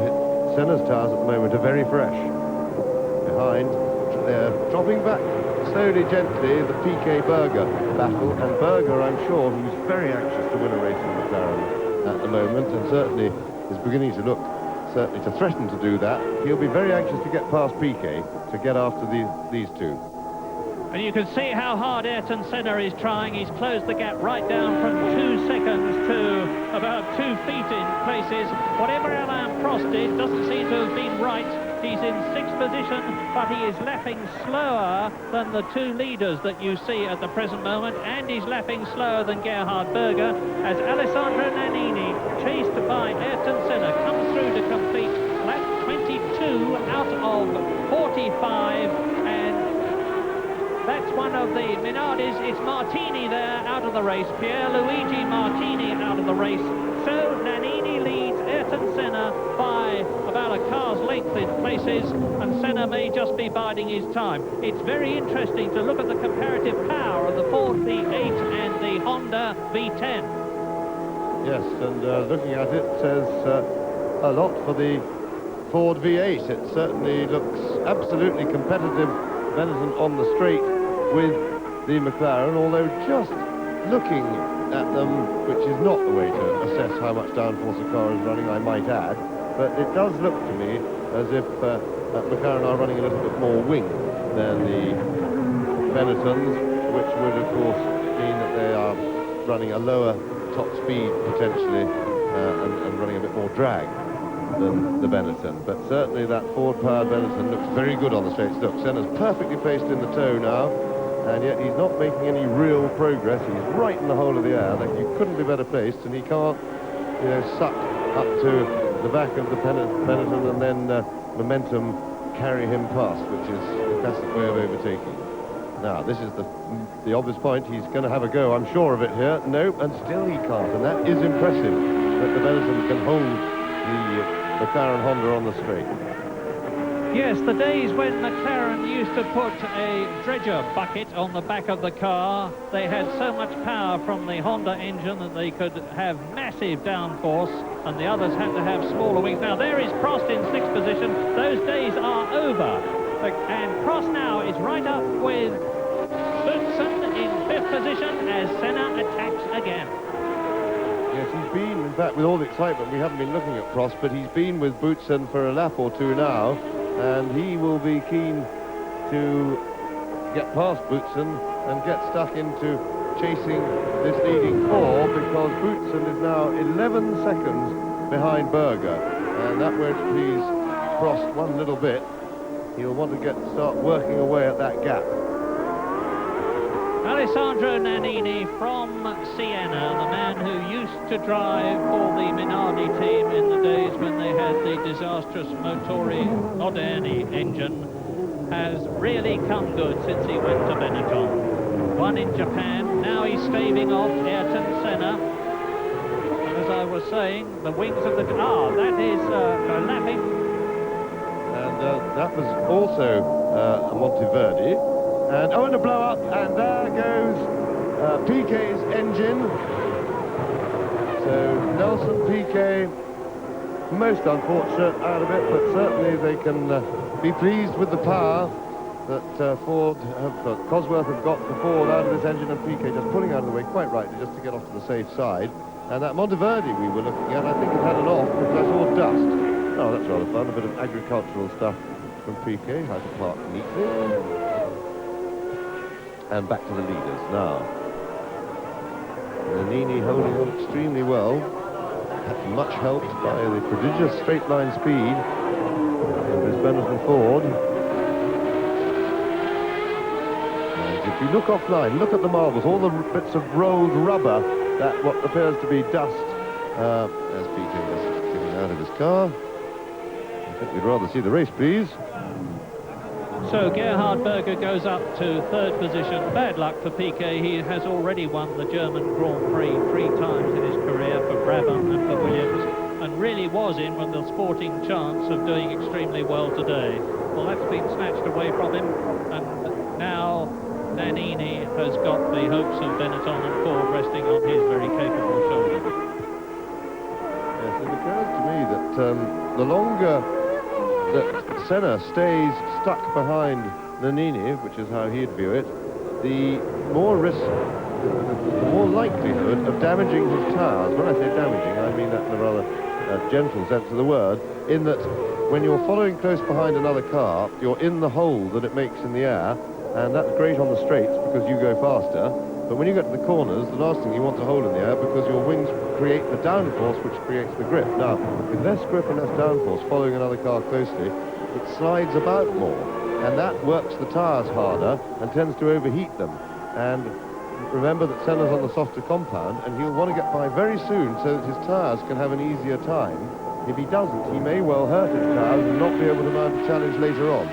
Senna's tyres at the moment are very fresh. Behind, they're dropping back slowly, gently, the Piquet Berger battle, and Berger, I'm sure, who's very anxious to win a race in McLaren at the moment, and certainly is beginning to look certainly to threaten to do that. He'll be very anxious to get past Piquet to get after these two. And you can see how hard Ayrton Senna is trying. He's closed the gap right down from 2 seconds to about 2 feet in places. Whatever Alain Prost did doesn't seem to have been right. He's in 6th position, but he is lapping slower than the 2 leaders that you see at the present moment, and he's lapping slower than Gerhard Berger, as Alessandro Nannini, chased by Ayrton Senna, comes through to complete lap 22 out of 45, and that's one of the Minardis. It's Martini there out of the race. Pierluigi Martini out of the race. So Nannini leads Ayrton Senna by about a car's length in places, and Senna may just be biding his time. It's very interesting to look at the comparative power of the Ford V8 and the Honda V10. Yes, and looking at it says a lot for the Ford V8. It certainly looks absolutely competitive, Benetton on the straight with the McLaren, although just looking at them, which is not the way to assess how much downforce a car is running, I might add, but it does look to me as if McLaren are running a little bit more wing than the Benettons, which would of course mean that they are running a lower top speed potentially and running a bit more drag than the Benetton. But certainly that Ford-powered Benetton looks very good on the straights. Look, Senna's perfectly placed in the toe now, and yet he's not making any real progress. He's right in the hole of the air. Like, you couldn't be better placed, and he can't, you know, suck up to the back of the Benetton and then momentum carry him past, which is the classic way of overtaking. Now, this is the obvious point. He's going to have a go, I'm sure of it here. No, and still he can't, and that is impressive that the Benetton can hold the McLaren Honda on the straight. Yes, the days when McLaren used to put a dredger bucket on the back of the car, they had so much power from the Honda engine that they could have massive downforce, and the others had to have smaller wings. Now, there is Prost in 6th position. Those days are over. And Prost now is right up with Boutsen in 5th position as Senna attacks again. Yes, he's been, in fact, with all the excitement, we haven't been looking at Prost, but he's been with Boutsen for a lap or two now, and he will be keen to get past Boutsen and get stuck into chasing this leading 4, because Boutsen is now 11 seconds behind Berger, and that won't please Prost one little bit. He'll want to start working away at that gap. Alessandro Nannini from Siena, the man who used to drive for the Minardi team in the days when they had the disastrous Motori Moderni engine, has really come good since he went to Benetton. Won in Japan, now he's staving off Ayrton Senna. And as I was saying, the wings of the... that is lapping. And that was also a Monteverdi. And and a blow up, and there goes Piquet's engine. So Nelson Piquet, most unfortunate out of it, but certainly they can be pleased with the power that Cosworth have got the Ford out of this engine, and Piquet just pulling out of the way quite rightly just to get off to the safe side. And that Monteverdi we were looking at, I think it had an off because I saw dust. Oh, that's rather fun, a bit of agricultural stuff from Piquet, how to park neatly. And back to the leaders now. Nannini holding on extremely well, much helped by the prodigious straight line speed of this Benetton Ford. And if you look offline, look at the marbles, all the bits of rolled rubber, that what appears to be dust, as Piquet is getting out of his car. I think we'd rather see the race, please. So Gerhard Berger goes up to 3rd position. Bad luck for Piquet. He has already won the German Grand Prix 3 times in his career for Brabham and for Williams, and really was in with the sporting chance of doing extremely well today. Well, that's been snatched away from him, and now Nannini has got the hopes of Benetton and Ford resting on his very capable shoulder. Yes, it occurs to me that the longer that Senna stays stuck behind Nannini, which is how he'd view it, the more risk, the more likelihood of damaging his tires. When I say damaging, I mean that in a rather gentle sense of the word, in that when you're following close behind another car, you're in the hole that it makes in the air, and that's great on the straights because you go faster. But when you get to the corners, the last thing you want to hold in the air because your wings create the downforce which creates the grip. Now, with less grip and less downforce following another car closely, it slides about more, and that works the tyres harder and tends to overheat them. And remember that Senna's on the softer compound, and he'll want to get by very soon so that his tyres can have an easier time. If he doesn't, he may well hurt his tyres and not be able to mount a challenge later on.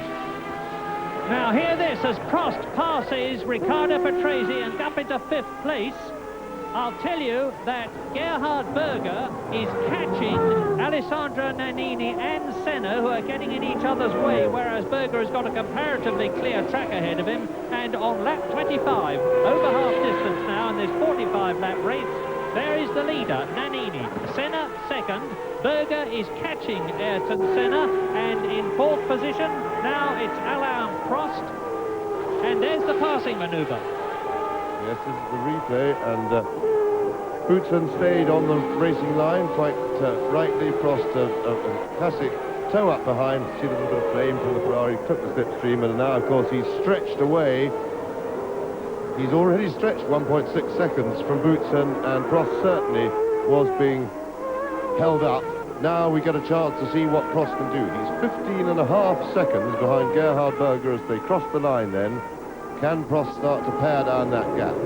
Now hear this as Prost passes Riccardo Patrese and up into 5th place. I'll tell you that Gerhard Berger is catching Alessandro Nannini and Senna, who are getting in each other's way, whereas Berger has got a comparatively clear track ahead of him. And on lap 25, over half distance now in this 45-lap race, there is the leader, Nannini. Senna second. Berger is catching Ayrton Senna, and in 4th position, now it's Alain Prost. And there's the passing manoeuvre. Yes, this is the replay, and Boutsen stayed on the racing line quite rightly. Prost, a classic toe up behind. See a little bit of flame from the Ferrari, took the slipstream, and now, of course, he's stretched away. He's already stretched 1.6 seconds from Boutsen, and Prost certainly was being held up. Now we get a chance to see what Prost can do. He's 15.5 seconds behind Gerhard Berger as they cross the line then. Can Prost start to pare down that gap?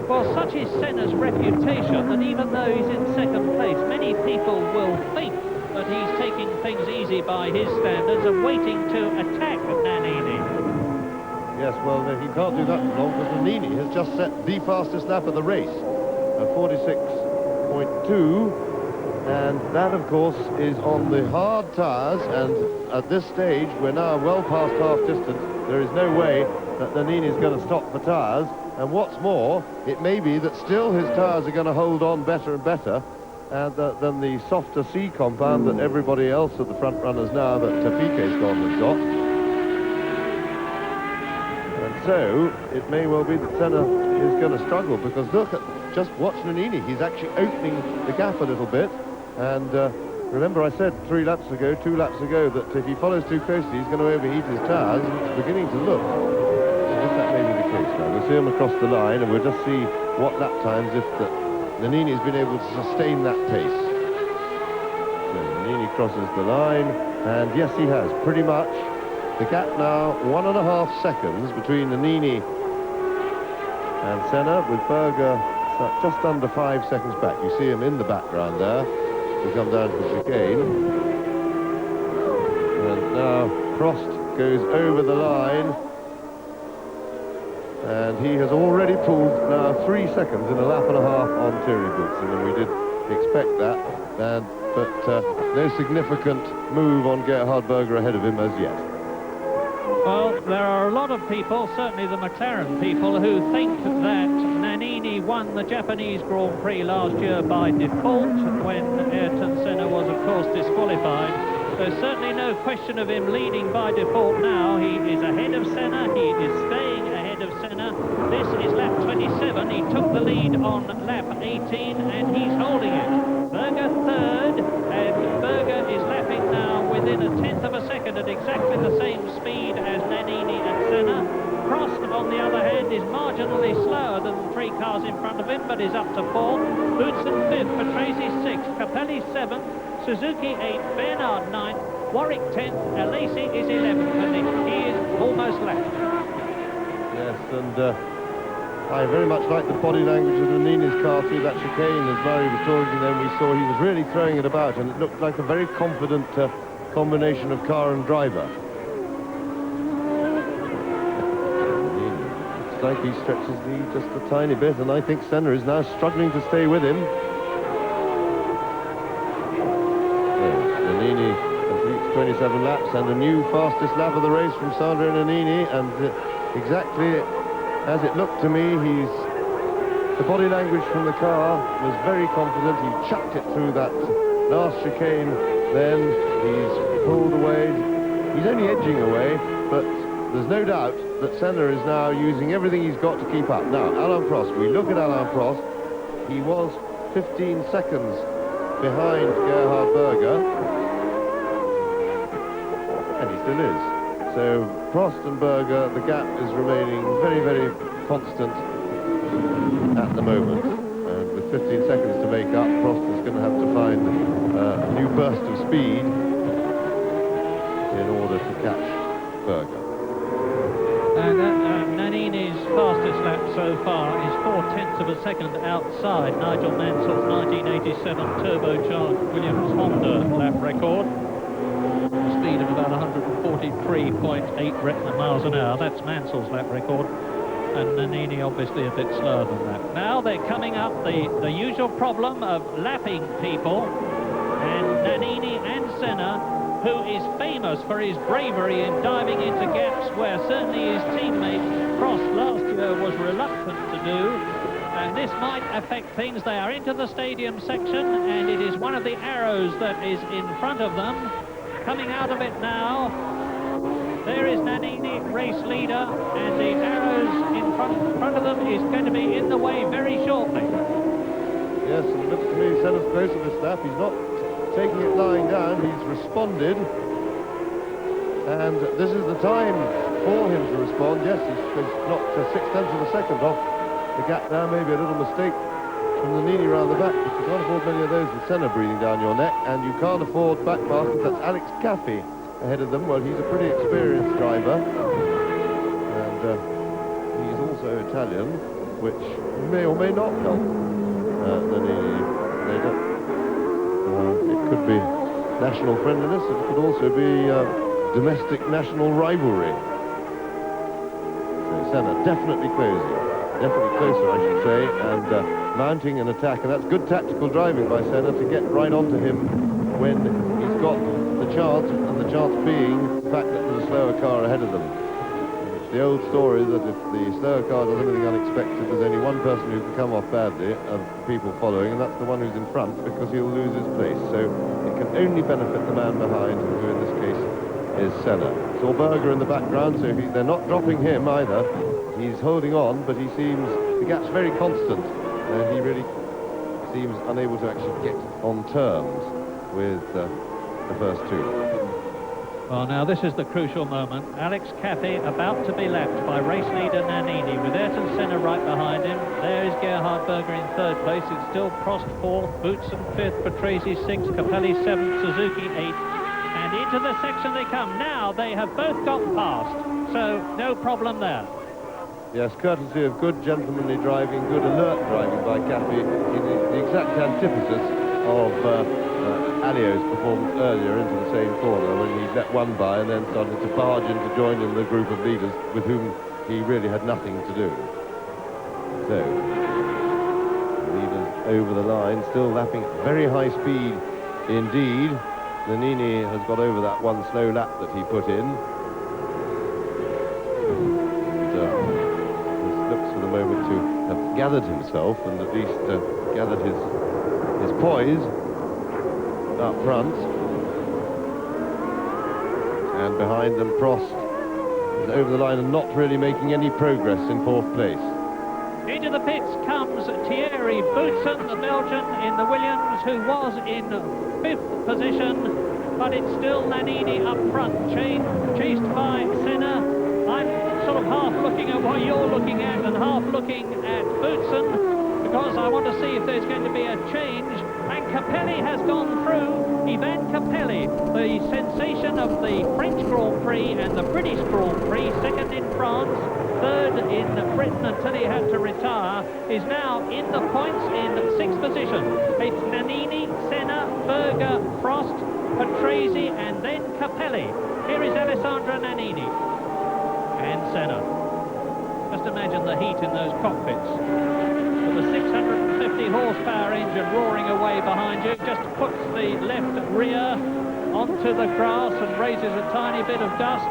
Well, such is Senna's reputation that even though he's in 2nd place, many people will think that he's taking things easy by his standards and waiting to attack Nannini. Yes, well, he can't do that for long because Nannini has just set the fastest lap of the race, 46.2. And that, of course, is on the hard tyres, and at this stage, we're now well past half distance. There is no way that Nannini is going to stop for tyres, and what's more, it may be that still his tyres are going to hold on better and better than the softer C compound that everybody else of the front runners now that Piquet's gone has got. And so, it may well be that Senna is going to struggle, because look at, just watch Nannini, he's actually opening the gap a little bit. And remember I said 2 laps ago, that if he follows too closely, he's going to overheat his tyres, and it's beginning to look as if that may be the case now. We'll see him across the line, and we'll just see what lap times if Nannini has been able to sustain that pace. So Nannini crosses the line, and yes, he has, pretty much. The gap now, 1.5 seconds between Nannini and Senna, with Berger just under 5 seconds back. You see him in the background there. We come down to the chicane, and now Prost goes over the line, and he has already pulled now 3 seconds in a lap and a half on Thierry Boutsen, and we did expect that, but no significant move on Gerhard Berger ahead of him as yet. Well, there are a lot of people, certainly the McLaren people, who think that Nannini won the Japanese Grand Prix last year by default when Ayrton Senna was, of course, disqualified. There's certainly no question of him leading by default now. He is ahead of Senna, he is staying ahead of Senna. This is lap 27, he took the lead on lap 18 and he's holding it. Berger third, and Berger is lapping now within 1/10 of a second at exactly the same speed as Nannini and Senna. Prost, on the other hand, is marginally slower than the 3 cars in front of him, but is up to 4th. Boutsen 5th, Patrese 6th, Capelli 7th, Suzuki 8th, Bernard 9th, Warwick 10th, Alesi is 11th, and he is almost lapped. Yes, and I very much like the body language of Nannini's car through that chicane. As Murray was talking, then we saw he was really throwing it about, and it looked like a very confident combination of car and driver. It's like he stretches the lead just a tiny bit, and I think Senna is now struggling to stay with him. Nannini completes 27 laps and a new fastest lap of the race from Sandro Nannini, and exactly as it looked to me, the body language from the car was very confident. He chucked it through that last chicane, then he's pulled away. He's only edging away, but there's no doubt that Senna is now using everything he's got to keep up. Now, Alain Prost, we look at Alain Prost. He was 15 seconds behind Gerhard Berger, and he still is. So Prost and Berger, the gap is remaining very, very constant at the moment. And with 15 seconds to make up, Prost is going to have to find a new burst of speed in order to catch Berger. Nannini's fastest lap so far is 0.4 of a second outside Nigel Mansell's 1987 turbocharged Williams Honda lap record. Speed of about 143.8 miles an hour. That's Mansell's lap record. And Nannini obviously a bit slower than that. Now they're coming up the usual problem of lapping people. And Nannini and Senna, who is famous for his bravery in diving into gaps where certainly his teammate Prost last year was reluctant to do. And this might affect things. They are into the stadium section, and it is one of the arrows that is in front of them. Coming out of it now, there is Nannini, race leader, and the arrows in front of them is going to be in the way very shortly. Yes, and it looks to me Senna's close to this lap. He's not taking it lying down, he's responded. And this is the time for him to respond. Yes, he's knocked 0.6 of a second off the gap now. Maybe a little mistake from Nannini round the back, but you can't afford many of those with Senna breathing down your neck, and you can't afford backmarkers. That's Alex Caffey ahead of them. Well, he's a pretty experienced driver, and he's also Italian, which may or may not help Nannini later. It could be national friendliness, it could also be domestic national rivalry. So Senna definitely closer, I should say, and mounting an attack, and that's good tactical driving by Senna to get right onto him when he's got the chance, and the chance being the fact that there's a slower car ahead of them. It's the old story that if the slower car does anything unexpected, there's only one person who can come off badly of people following, and that's the one who's in front, because he'll lose his place. So it can only benefit the man behind, who in this case is Senna. Saw Berger in the background, so they're not dropping him either. He's holding on, but he seems, the gap's very constant, and he really seems unable to actually get on terms with the first two. Well, now this is the crucial moment. Alex Caffey about to be lapped by race leader Nannini, with Ayrton Senna right behind him. There is Gerhard Berger in third place. It's still Prost fourth, Boutsen fifth, Patrese sixth, Capelli seventh, Suzuki eighth. And into the section they come. Now they have both got past, so no problem there. Yes, courtesy of good gentlemanly driving, good alert driving by Caffey, the exact antithesis of Alio's performance earlier into the same corner, when he let one by and then started to barge in to join in the group of leaders with whom he really had nothing to do. So, leaders over the line, still lapping at very high speed indeed. Nannini has got over that one slow lap that he put in. Looks for the moment to have gathered himself and at least gathered his poise up front. And behind them, Prost is over the line and not really making any progress in fourth place. Into the pits comes Thierry Boutsen, the Belgian in the Williams, who was in fifth position, but it's still Nannini up front, chased by Senna. I'm sort of half looking at what you're looking at and half looking at Boutsen, because I want to see if there's going to be a change. And Capelli has gone through. Ivan Capelli, the sensation of the French Grand Prix and the British Grand Prix, second in France, third in Britain until he had to retire, is now in the points in sixth position. It's Nannini, Senna, Berger, Prost, Patrese, and then Capelli. Here is Alessandro Nannini and Senna. Just imagine the heat in those cockpits. With a 650 horsepower engine roaring away behind you, just puts the left rear onto the grass and raises a tiny bit of dust.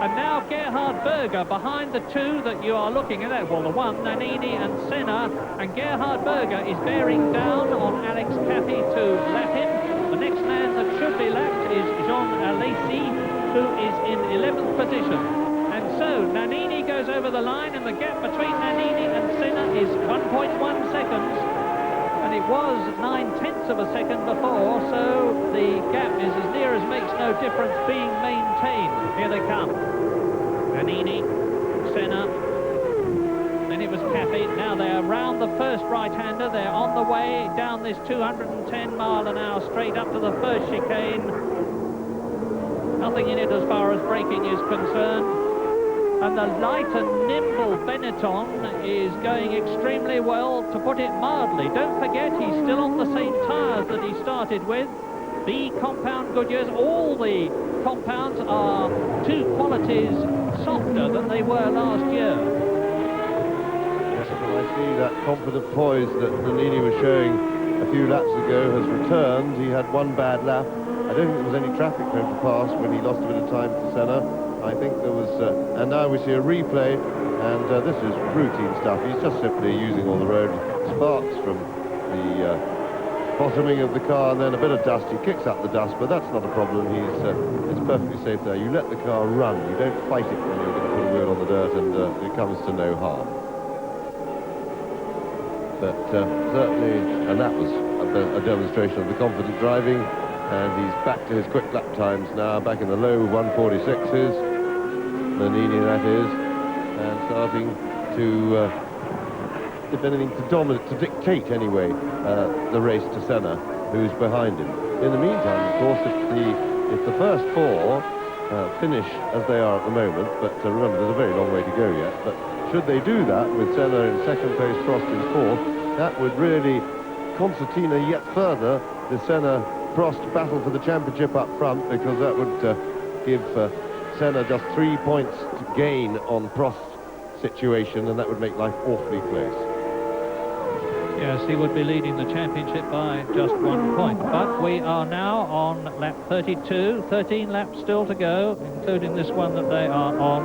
And now Gerhard Berger behind the two that you are looking at. Well, the one, Nannini and Senna, and Gerhard Berger is bearing down on Alex Caffey to lap him. The next man that should be lapped is Jean Alesi, who is in 11th position. And so Nannini goes over the line, and the gap between Nannini and Senna is 1.1 seconds. And it was 9/10 of a second before, so the gap is as near as makes no difference being maintained. Here they come. Nannini, Senna, then it was Cappy. Now they're round the first right-hander. They're on the way down this 210-mile-an-hour straight up to the first chicane. Nothing in it as far as braking is concerned. And the light and nimble Benetton is going extremely well, to put it mildly. Don't forget, he's still on the same tyres that he started with. The compound Goodyears, all the compounds are 2 qualities softer than they were last year. Yes, and I see that confident poise that Nannini was showing a few laps ago has returned. He had one bad lap. I don't think there was any traffic for him to pass when he lost a bit of time to Senna. I think there was, and now we see a replay, and this is routine stuff. He's just simply using all the road sparks from the bottoming of the car, and then a bit of dust. He kicks up the dust, but that's not a problem. It's perfectly safe there. You let the car run. You don't fight it when you're going to put a wheel on the dirt, and it comes to no harm. But certainly, and that was a demonstration of the confident driving. And he's back to his quick lap times now, back in the low 146s, Nannini that is, and starting to, if anything, to dictate anyway, the race to Senna, who's behind him. In the meantime, of course, if the first 4 finish as they are at the moment, but remember, there's a very long way to go yet, but should they do that, with Senna in second place, Prost in 4th, that would really concertina yet further the Senna-Prost battle for the championship up front, because that would give Senna just 3 points to gain on Prost's situation, and that would make life awfully close. Yes, he would be leading the championship by just 1 point. But we are now on lap 32, 13 laps still to go, including this one that they are on.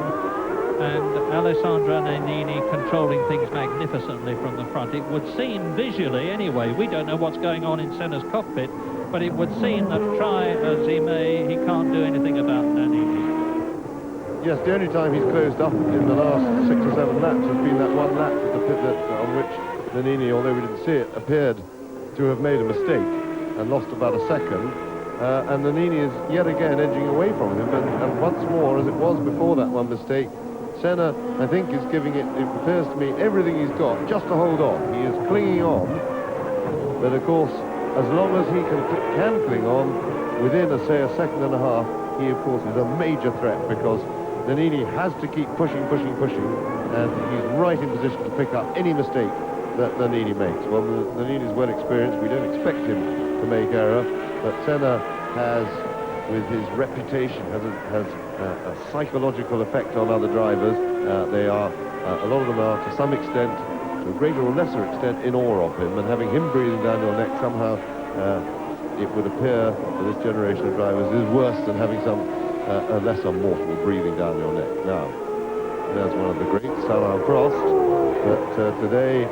And Alessandro Nannini controlling things magnificently from the front. It would seem visually, anyway, we don't know what's going on in Senna's cockpit, but it would seem that try as he may, he can't do anything about Nannini. Yes, the only time he's closed up in the last 6 or 7 laps has been that one lap on which Nannini, although we didn't see it, appeared to have made a mistake and lost about a second. And Nannini is yet again edging away from him, and once more, as it was before that one mistake, Senna, I think, is giving it appears to me, everything he's got just to hold on. He is clinging on, but of course, as long as he can cling on, within, say, a second and a half, he, of course, is a major threat, because Nannini has to keep pushing, and he's right in position to pick up any mistake that Nannini makes. Well, Nannini's well experienced. We don't expect him to make error, but Senna has, with his reputation, has a psychological effect on other drivers. They are, a lot of them are, to some extent, to a greater or lesser extent, in awe of him, and having him breathing down your neck somehow, it would appear for this generation of drivers is worse than having a lesser mortal breathing down your neck. Now, there's one of the greats, Alain Prost, but today,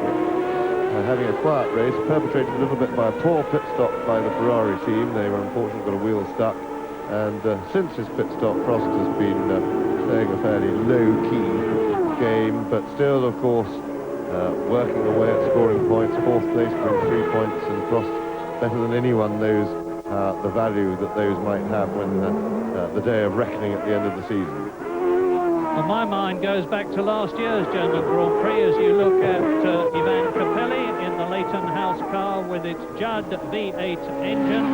having a quiet race, perpetrated a little bit by a poor pit stop by the Ferrari team. They were unfortunately got a wheel stuck, and since his pit stop, Prost has been playing a fairly low-key game, but still, of course, working away at scoring points. 4th place brings 3 points, and Prost, better than anyone, knows the value that those might have when the day of reckoning at the end of the season. Well, my mind goes back to last year's German Grand Prix as you look at Ivan Capelli in the Leighton House car with its Judd V8 engine,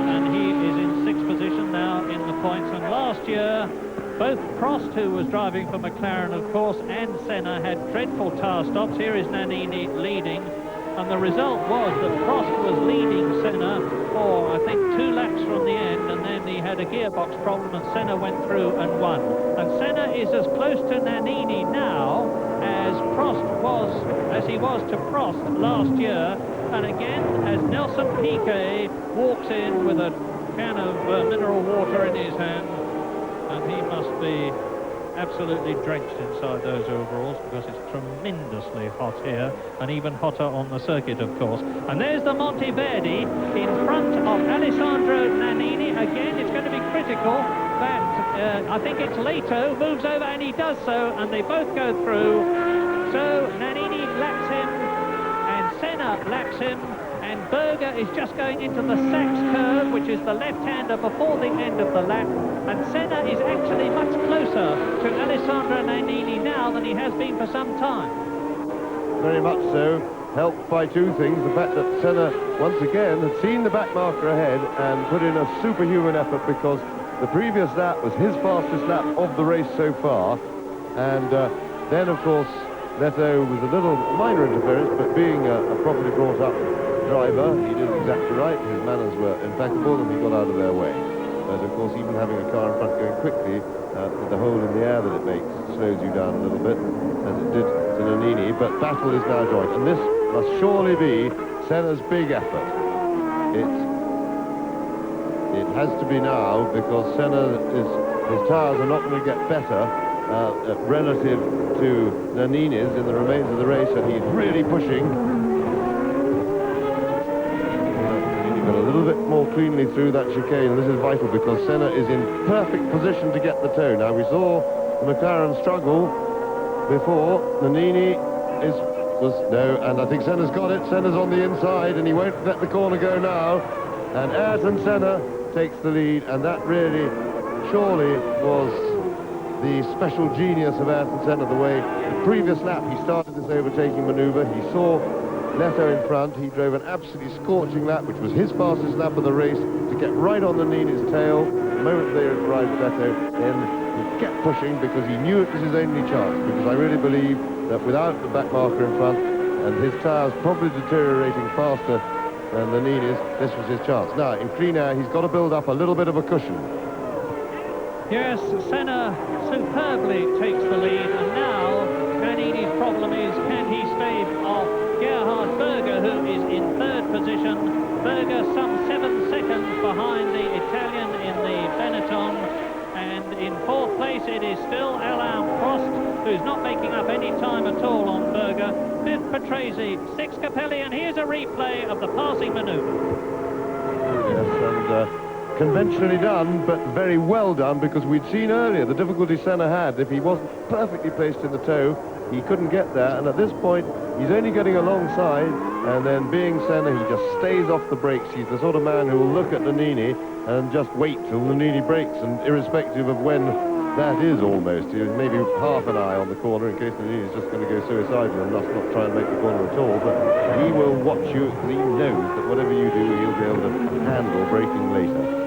and he is in 6th position now in the points. And last year, both Prost, who was driving for McLaren, of course, and Senna had dreadful tyre stops. Here is Nannini leading, and the result was that Prost was leading Senna for, I think, 2 laps from the end, and then he had a gearbox problem, and Senna went through and won. And Senna is as close to Nannini now as he was to Prost last year. And again, as Nelson Piquet walks in with a can of mineral water in his hand, and he must be absolutely drenched inside those overalls, because it's tremendously hot here, and even hotter on the circuit, of course. And there's the Monteverdi in front of Alessandro Nannini. Again, it's going to be critical that I think it's Leto moves over, and he does so, and they both go through. So Nannini laps him, and Senna laps him, and Berger is just going into the Sachs curve, which is the left-hander before the end of the lap, and Senna is actually much closer to Alessandro Nannini he has been for some time. Very much so, helped by two things. The fact that Senna, once again, had seen the back marker ahead and put in a superhuman effort, because the previous lap was his fastest lap of the race so far. And then, of course, Leto was a little minor interference, but being a properly brought up driver, he did exactly right. His manners were impeccable and he got out of their way. But of course, even having a car in front going quickly, with the hole in the air that it makes, slows you down a little bit, as it did to Nannini. But battle is now joined, and this must surely be Senna's big effort. It has to be now, because his tyres are not going to get better relative to Nannini's in the remains of the race, and he's really pushing. Got a little bit more cleanly through that chicane, and this is vital because Senna is in perfect position to get the toe. Now, we saw the McLaren struggle before. Nannini no, and I think Senna's got it. Senna's on the inside, and he won't let the corner go now. And Ayrton Senna takes the lead, and that really, surely, was the special genius of Ayrton Senna. The way the previous lap he started this overtaking manoeuvre, he saw Leto in front, he drove an absolutely scorching lap, which was his fastest lap of the race, to get right on Nannini's tail. The moment they arrived at Leto, then he kept pushing because he knew it was his only chance, because I really believe that without the back marker in front, and his tyres probably deteriorating faster than Nannini's, this was his chance. Now, in clean air, he's got to build up a little bit of a cushion. Yes, Senna superbly takes the lead, and now Nannini's problem is, can he stave off Gerhard Berger, who is in third position. Berger some 7 seconds behind the Italian in the Benetton, and in fourth place it is still Alain Prost, who's not making up any time at all on Berger. Fifth Patrese, sixth Capelli, and here's a replay of the passing manoeuvre. Yes, and conventionally done, but very well done, because we'd seen earlier the difficulty Senna had. If he wasn't perfectly placed in the toe, he couldn't get there, and at this point he's only getting alongside, and then being Senna, he just stays off the brakes. He's the sort of man who will look at Nannini and just wait till Nannini brakes, and irrespective of when that is almost, he was maybe half an eye on the corner in case Nannini's just going to go suicidal and thus not try and make the corner at all, but he will watch you because he knows that whatever you do, he'll be able to handle braking later.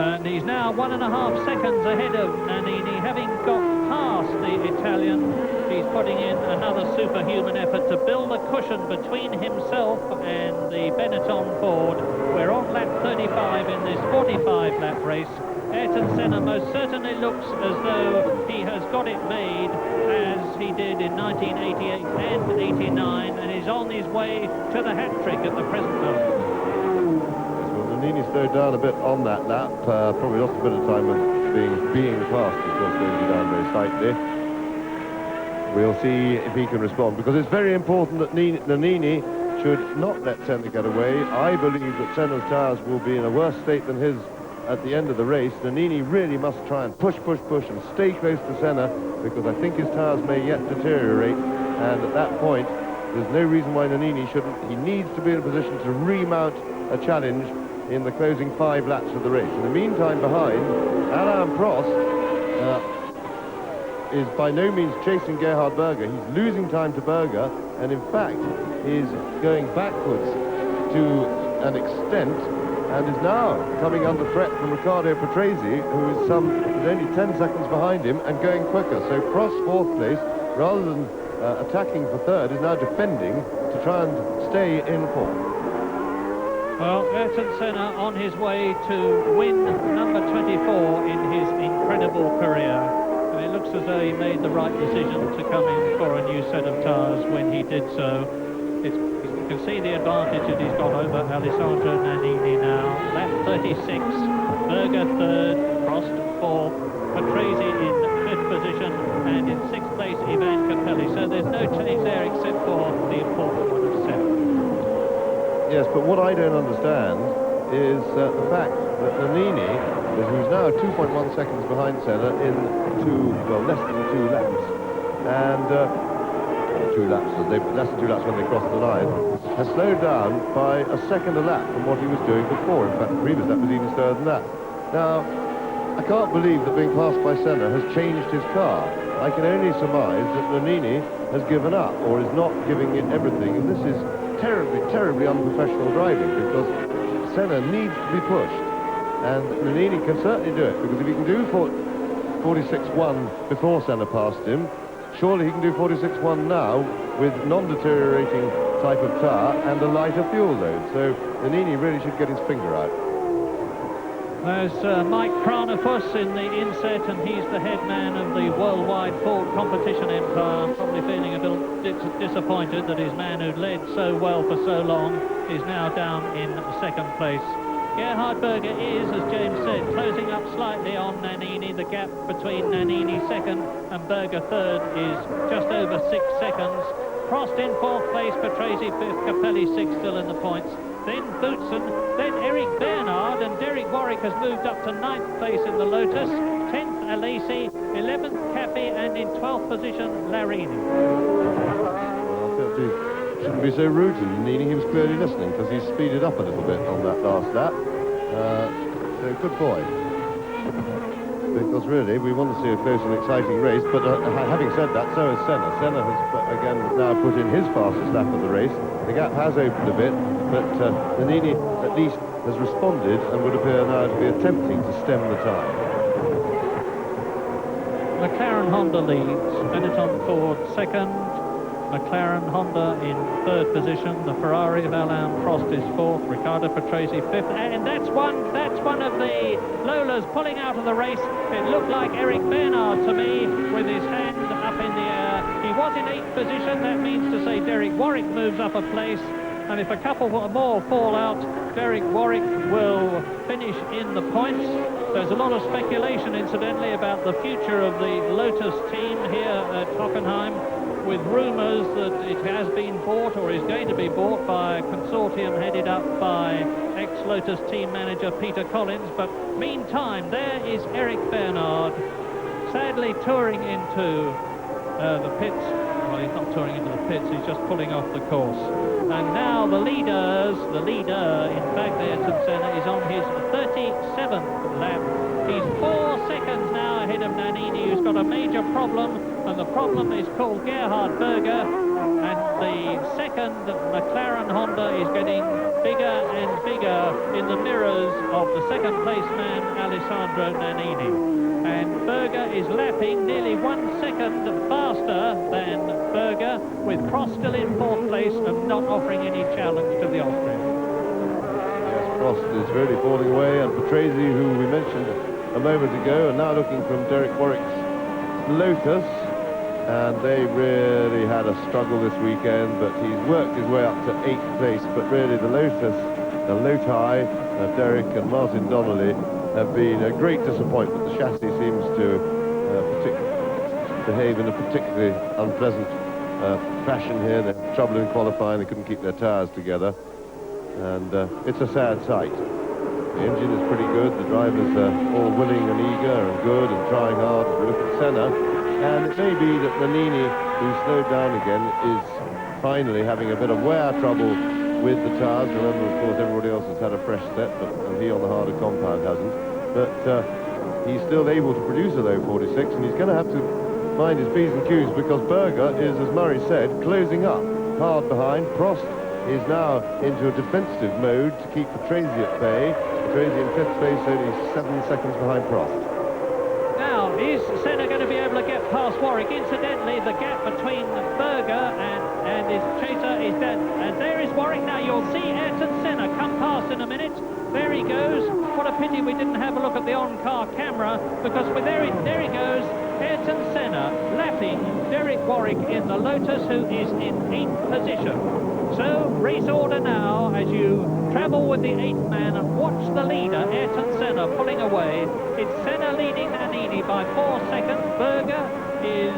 And he's now 1.5 seconds ahead of Nannini, having got past the Italian. He's putting in another superhuman effort to build a cushion between himself and the Benetton Ford. We're on lap 35 in this 45-lap race. Ayrton Senna most certainly looks as though he has got it made, as he did in 1988 and 89, and is on his way to the hat-trick at the present moment. Nannini slowed down a bit on that lap, probably lost a bit of time with being fast, of course, slowed you down very slightly. We'll see if he can respond, because it's very important that Nannini should not let Senna get away. I believe that Senna's tyres will be in a worse state than his at the end of the race. Nannini really must try and push and stay close to Senna, because I think his tyres may yet deteriorate, and at that point there's no reason why Nannini shouldn't. He needs to be in a position to remount a challenge in the closing 5 laps of the race. In the meantime, behind, Alain Prost is by no means chasing Gerhard Berger. He's losing time to Berger, and in fact is going backwards to an extent, and is now coming under threat from Riccardo Patrese, who is only 10 seconds behind him and going quicker. So Prost, fourth place, rather than attacking for third, is now defending to try and stay in form. Well, Ayrton Senna on his way to win number 24 in his incredible career. And it looks as though he made the right decision to come in for a new set of tyres when he did so. You can see the advantage that he's got over Alessandro Nannini now. Lap 36, Berger third, Prost fourth, Patrese in fifth position, and in sixth place Ivan Capelli. So there's no change there except for the important one of 7. Yes, but what I don't understand is the fact that Nannini, who's now 2.1 seconds behind Senna in less than 2 laps, and 2 laps, less than 2 laps when they crossed the line, has slowed down by a second a lap from what he was doing before. In fact, the previous lap was even slower than that. Now, I can't believe that being passed by Senna has changed his car. I can only surmise that Nannini has given up or is not giving it everything, and this is terribly, terribly unprofessional driving, because Senna needs to be pushed, and Nannini can certainly do it, because if he can do 46.1 before Senna passed him, surely he can do 46.1 now with non-deteriorating type of tyre and a lighter fuel load. So Nannini really should get his finger out. There's Mike Kranefuss in the inset, and he's the head man of the worldwide Ford competition empire, probably feeling a bit disappointed that his man who led so well for so long is now down in second place. Gerhard Berger is, as James said, closing up slightly on Nannini. The gap between Nannini second and Berger third is just over 6 seconds. Prost in fourth place, Patrese fifth, Capelli sixth, still in the points. Then Boutsen, then Eric Bernard, and Derek Warwick has moved up to 9th place in the Lotus. 10th, Alesi, 11th, Caffey, and in 12th position, Larini. Shouldn't be so rude to Nannini. He was clearly listening, because he speeded up a little bit on that last lap. So good boy. Because really, we want to see a close and exciting race, but having said that, so has Senna. Senna has, again, now put in his fastest lap of the race. The gap has opened a bit, but Nannini at least has responded and would appear now to be attempting to stem the tide. McLaren Honda leads, Benetton Ford second, McLaren Honda in third position, the Ferrari of Alain Prost is fourth, Riccardo Patrese fifth, and that's one of the Lolas pulling out of the race. It looked like Eric Bernard to me, with his hand up in the air. He was in 8th position. That means to say Derek Warwick moves up a place, and if a couple more fall out, Derek Warwick will finish in the points. There's a lot of speculation, incidentally, about the future of the Lotus team here at Hockenheim, with rumours that it has been bought or is going to be bought by a consortium headed up by ex-Lotus team manager Peter Collins. But meantime, there is Eric Bernard, sadly touring into the pits. Well, he's not touring into the pits, he's just pulling off the course. And now the leader, in fact, Ayrton Senna, is on his 37th lap. He's 4 seconds now ahead of Nannini, who's got a major problem, and the problem is called Gerhard Berger, and the second McLaren Honda is getting bigger and bigger in the mirrors of the second place man, Alessandro Nannini. And Berger is lapping nearly 1 second faster than Berger, with Prost still in fourth place and not offering any challenge to the Austrian. Yes, Prost is really falling away, and Patrese, who we mentioned a moment ago, and now looking from Derek Warwick's Lotus, and they really had a struggle this weekend, but he's worked his way up to 8th place. But really the Loti, Derek and Martin Donnelly have been a great disappointment. The chassis seems to behave in a particularly unpleasant fashion here. They had trouble in qualifying, they couldn't keep their tyres together, and it's a sad sight. The engine is pretty good, the drivers are all willing and eager and good and trying hard. If we look at Senna, and it may be that Nannini, who slowed down again, is finally having a bit of wear trouble with the tyres. Remember, of course, everybody else has had a fresh set, and he on the harder compound hasn't. But he's still able to produce a low 46, and he's going to have to mind his P's and Q's, because Berger is, as Murray said, closing up hard behind. Prost is now into a defensive mode to keep Patrese at bay. Patrese in 5th place, only 7 seconds behind Prost. Now, is Senna going to be able to get past Warwick? Incidentally, the gap between Berger and his chaser is dead. And there is Warwick. Now, you'll see Ayrton Senna come past in a minute. There he goes. What a pity we didn't have a look at the on-car camera, because there he goes. Ayrton Senna lapping Derek Warwick in the Lotus, who is in 8th position. So, race order now as you travel with the 8th man and watch the leader, Ayrton Senna, pulling away. It's Senna leading Nannini by 4 seconds. Berger is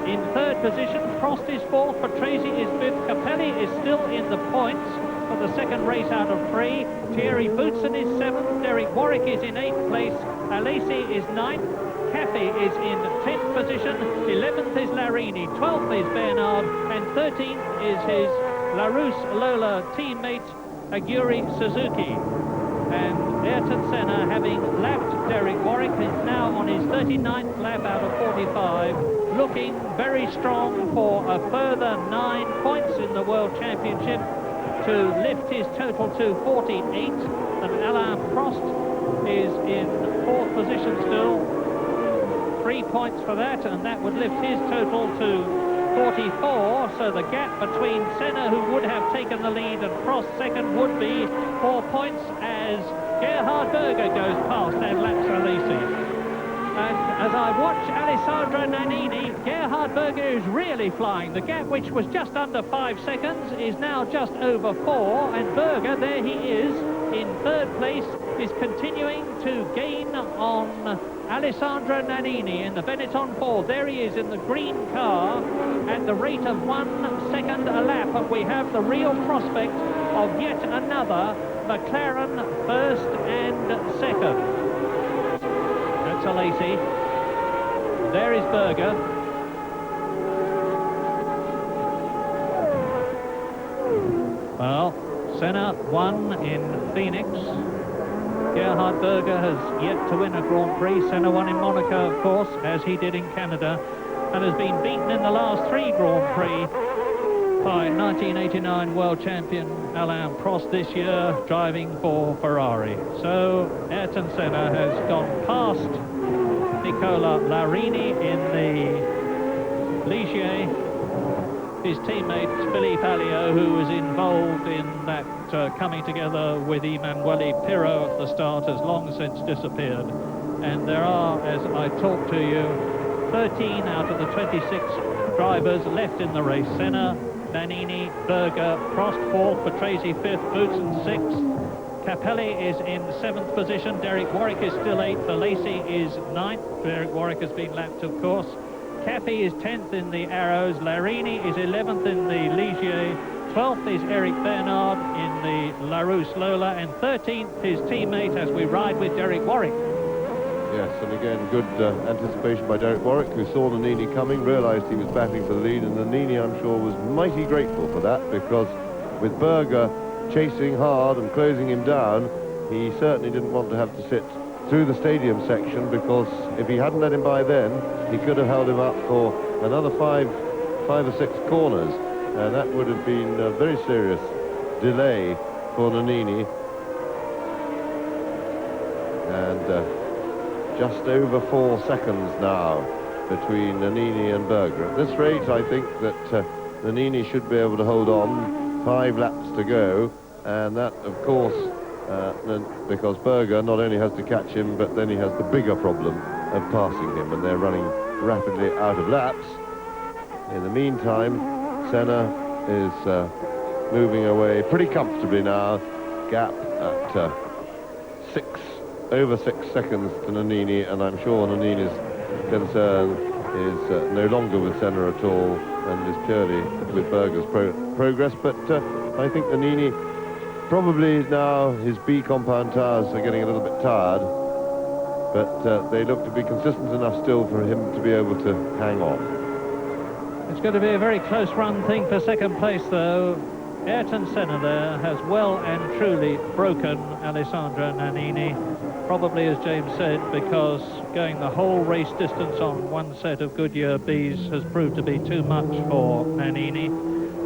in 3rd position. Prost is 4th. Patrese is 5th. Capelli is still in the points for the second race out of 3. Thierry Boutsen is 7th. Derek Warwick is in 8th place. Alesi is 9th. Caffey is in 10th position. 11th is Larini. 12th is Bernard. And 13th is his Larousse Lola teammate Aguri Suzuki. And Ayrton Senna, having lapped Derek Warwick is now on his 39th lap out of 45, looking very strong for a further 9 points in the World Championship to lift his total to 48, and Alain Prost is in 4th position still. 3 points for that, and that would lift his total to 44, so the gap between Senna, who would have taken the lead, and Prost second would be 4 points as Gerhard Berger goes past and laps Alesi. And as I watch Alessandro Nannini, Gerhard Berger is really flying. The gap, which was just under 5 seconds, is now just over 4, and Berger, there he is, in 3rd place, is continuing to gain on Alessandro Nannini in the Benetton Ford. There he is in the green car at the rate of 1 second a lap, and we have the real prospect of yet another McLaren first and second. That's Alesi. There is Berger. Well, Senna won in Phoenix. Gerhard Berger has yet to win a Grand Prix. Senna won in Monaco, of course, as he did in Canada, and has been beaten in the last 3 Grand Prix by 1989 world champion Alain Prost, this year driving for Ferrari. So Ayrton Senna has gone past Nicola Larini in the Ligier. His teammate Philippe Alliot, who was involved in that coming together with Emanuele Pirro at the start, has long since disappeared. And there are, as I talk to you, 13 out of the 26 drivers left in the race. Senna, Nannini, Berger, Prost 4th, Patrese 5th, Boutsen 6th. Capelli is in 7th position. Derek Warwick is still 8th. Alesi is 9th. Derek Warwick has been lapped, of course. Caffey is 10th in the Arrows. Larini is 11th in the Ligier. 12th is Eric Bernard in the Larousse Lola. And 13th his teammate as we ride with Derek Warwick. Yes, and again, good anticipation by Derek Warwick, who saw Nannini coming, realised he was battling for the lead, and Nannini, I'm sure, was mighty grateful for that, because with Berger chasing hard and closing him down, he certainly didn't want to have to sit through the stadium section, because if he hadn't let him by then, he could have held him up for another five or six corners, and that would have been a very serious delay for Nannini. And just over 4 seconds now between Nannini and Berger. At this rate, I think that Nannini should be able to hold on. 5 laps to go, and that, of course, because Berger not only has to catch him, but then he has the bigger problem of passing him, and they're running rapidly out of laps. In the meantime, Senna is moving away pretty comfortably now. Gap at over 6 seconds to Nannini, and I'm sure Nannini's concern is no longer with Senna at all, and is purely with Berger's progress. But I think Nannini probably now, his B compound tires are getting a little bit tired, but they look to be consistent enough still for him to be able to hang on. It's going to be a very close run thing for second place, though. Ayrton Senna there has well and truly broken Alessandro Nannini, probably, as James said, because going the whole race distance on one set of Goodyear Bs has proved to be too much for Nannini.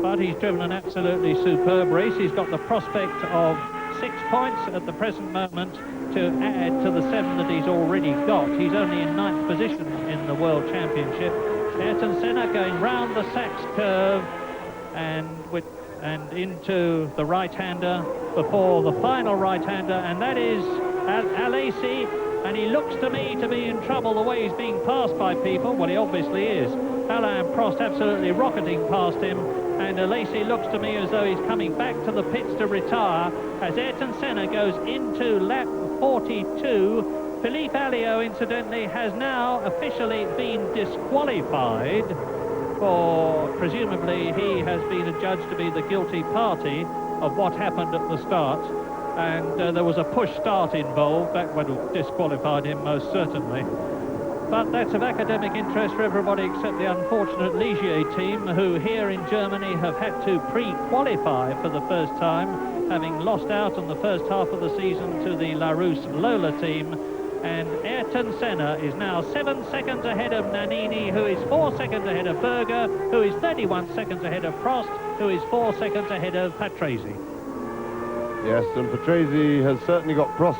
But he's driven an absolutely superb race. He's got the prospect of 6 points at the present moment to add to the 7 that he's already got. He's only in 9th position in the World Championship. Ayrton Senna going round the Sachs curve and into the right-hander before the final right-hander, and that is Alesi, and he looks to me to be in trouble the way he's being passed by people. Well, he obviously is. Alain Prost absolutely rocketing past him, and Alesi looks to me as though he's coming back to the pits to retire as Ayrton Senna goes into lap 42. Philippe Alliot, incidentally, has now officially been disqualified, for presumably he has been adjudged to be the guilty party of what happened at the start, and there was a push start involved. That would have disqualified him most certainly. But that's of academic interest for everybody except the unfortunate Ligier team, who here in Germany have had to pre-qualify for the first time, having lost out on the first half of the season to the Larousse Lola team. And Ayrton Senna is now 7 seconds ahead of Nannini, who is 4 seconds ahead of Berger, who is 31 seconds ahead of Prost, who is 4 seconds ahead of Patrese. Yes, and Patrese has certainly got Prost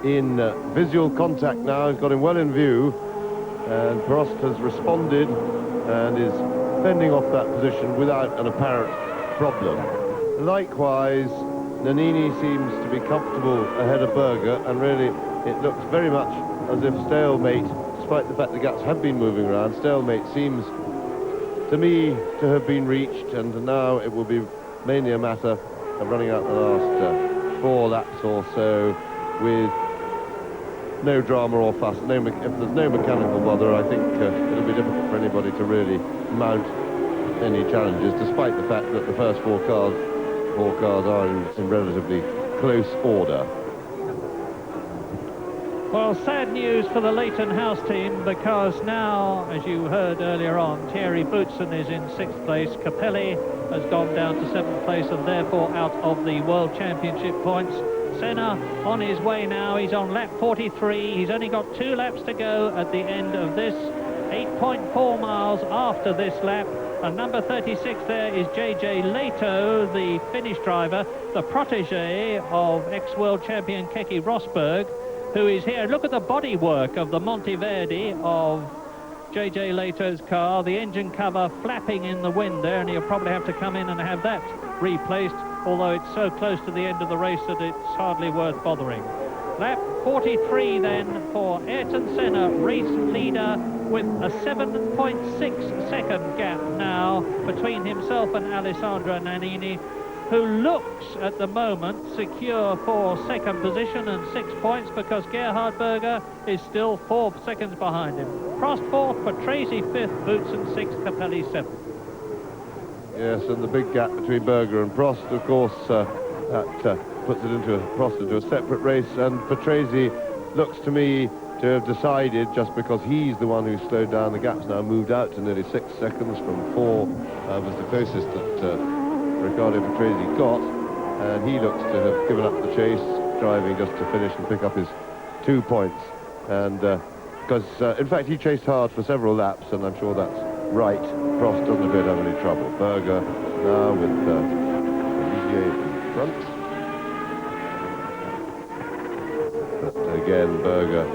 in visual contact now. He's got him well in view, and Prost has responded and is fending off that position without an apparent problem. Likewise, Nannini seems to be comfortable ahead of Berger, and really it looks very much as if stalemate, despite the fact the gaps have been moving around, stalemate seems to me to have been reached, and now it will be mainly a matter of running out the last 4 laps or so with no drama or fuss. If there's no mechanical bother, I think it'll be difficult for anybody to really mount any challenges, despite the fact that the first four cars are in relatively close order. Well, sad news for the Leighton House team, because now, as you heard earlier on, Thierry Boutsen is in 6th place. Capelli has gone down to 7th place and therefore out of the World Championship points. Senna on his way now. He's on lap 43. He's only got 2 laps to go at the end of this. 8.4 miles after this lap. And number 36 there is JJ Leto, the Finnish driver, the protege of ex-world champion Keke Rosberg, who is here. Look at the bodywork of the Monteverdi of JJ Leto's car, the engine cover flapping in the wind there, and he'll probably have to come in and have that replaced, although it's so close to the end of the race that it's hardly worth bothering. Lap 43 then for Ayrton Senna, race leader, with a 7.6 second gap now between himself and Alessandro Nannini, who looks at the moment secure for second position and 6 points, because Gerhard Berger is still 4 seconds behind him. Prost 4th, Patrese 5th, Boutsen 6th, Capelli 7th. Yes, and the big gap between Berger and Prost, of course, that puts Prost into a separate race, and Patrese looks to me to have decided, just because he's the one who slowed down the gaps now, moved out to nearly 6 seconds from 4, was the closest that Riccardo Patrese got, and he looks to have given up the chase, driving just to finish and pick up his 2 points. And because, in fact, he chased hard for several laps, and I'm sure that's right. Prost doesn't appear to have any trouble. Berger now with Olivier in front. But again, Berger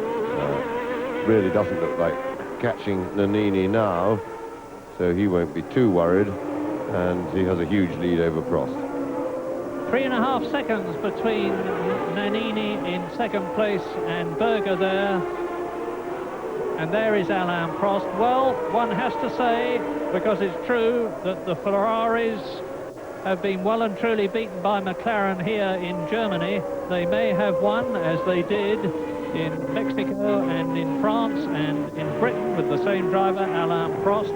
really doesn't look like catching Nannini now, so he won't be too worried, and he has a huge lead over Prost. 3.5 seconds between Nannini in second place and Berger there. And there is Alain Prost. Well, one has to say, because it's true, that the Ferraris have been well and truly beaten by McLaren here in Germany. They may have won, as they did in Mexico and in France and in Britain with the same driver, Alain Prost.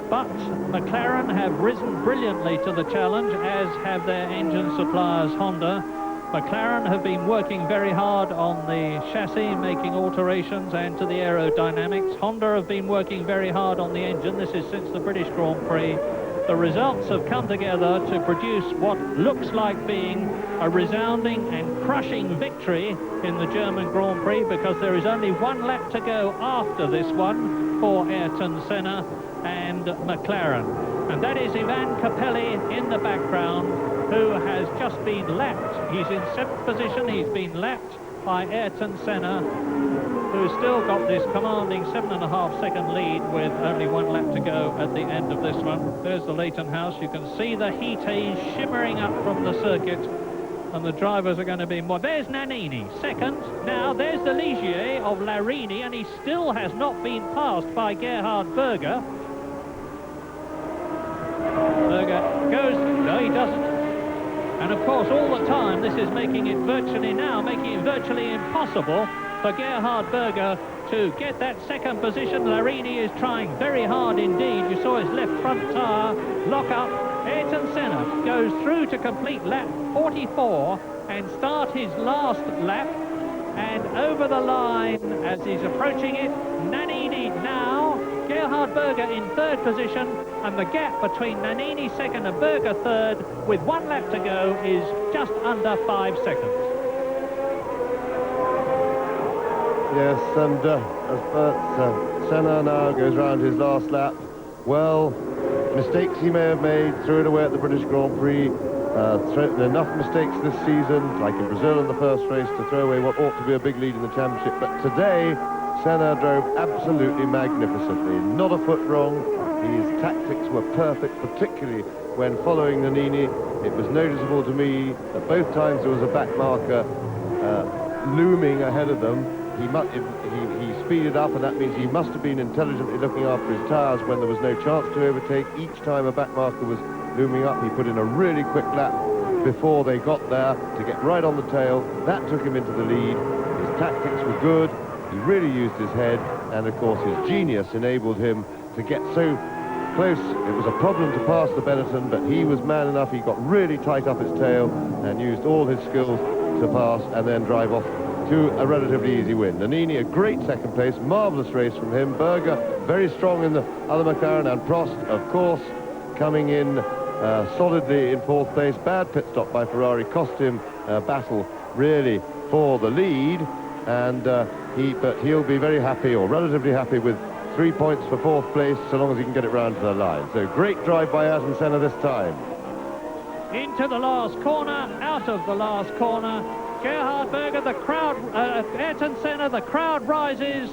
But McLaren have risen brilliantly to the challenge, as have their engine suppliers, Honda. McLaren have been working very hard on the chassis, making alterations, and to the aerodynamics. Honda have been working very hard on the engine. This is since the British Grand Prix. The results have come together to produce what looks like being a resounding and crushing victory in the German Grand Prix, because there is only 1 lap to go after this one for Ayrton Senna and McLaren. And that is Ivan Capelli in the background, who has just been lapped. He's in 7th position. He's been lapped by Ayrton Senna, who's still got this commanding 7.5 second lead with only 1 lap to go at the end of this one. There's the Leighton House. You can see the heat haze shimmering up from the circuit, and the drivers are going to be more. There's Nannini, second. Now there's the Ligier of Larini, and he still has not been passed by Gerhard Berger. Berger goes, no, he doesn't. And of course, all the time, this is making it virtually impossible for Gerhard Berger to get that second position. Larini is trying very hard indeed. You saw his left front tyre lock up. Ayrton Senna goes through to complete lap 44 and start his last lap. And over the line, as he's approaching it, Nannini now. Gerhard Berger in 3rd position, and the gap between Nannini 2nd and Berger 3rd, with 1 lap to go, is just under 5 seconds. Yes, and as Senna now goes round his last lap, well, mistakes he may have made, threw it away at the British Grand Prix, enough mistakes this season, like in Brazil in the first race, to throw away what ought to be a big lead in the championship. But today, Senna drove absolutely magnificently. Not a foot wrong. His tactics were perfect, particularly when following Nannini. It was noticeable to me that both times there was a back marker looming ahead of them. He speeded up, and that means he must have been intelligently looking after his tyres when there was no chance to overtake. Each time a back marker was looming up, he put in a really quick lap before they got there to get right on the tail. That took him into the lead. His tactics were good. He really used his head, and of course his genius enabled him to get so close. It was a problem to pass the Benetton, but he was man enough. He got really tight up his tail and used all his skills to pass and then drive off to a relatively easy win. Nannini, a great second place, marvellous race from him. Berger, very strong in the other McLaren, and Prost, of course, coming in solidly in fourth place. Bad pit stop by Ferrari cost him a battle, really, for the lead, and but he'll be very happy, or relatively happy, with 3 points for fourth place, so long as he can get it round to the line. So great drive by Ayrton Senna this time. Into the last corner, out of the last corner. Gerhard Berger, the crowd, Ayrton Senna, the crowd rises,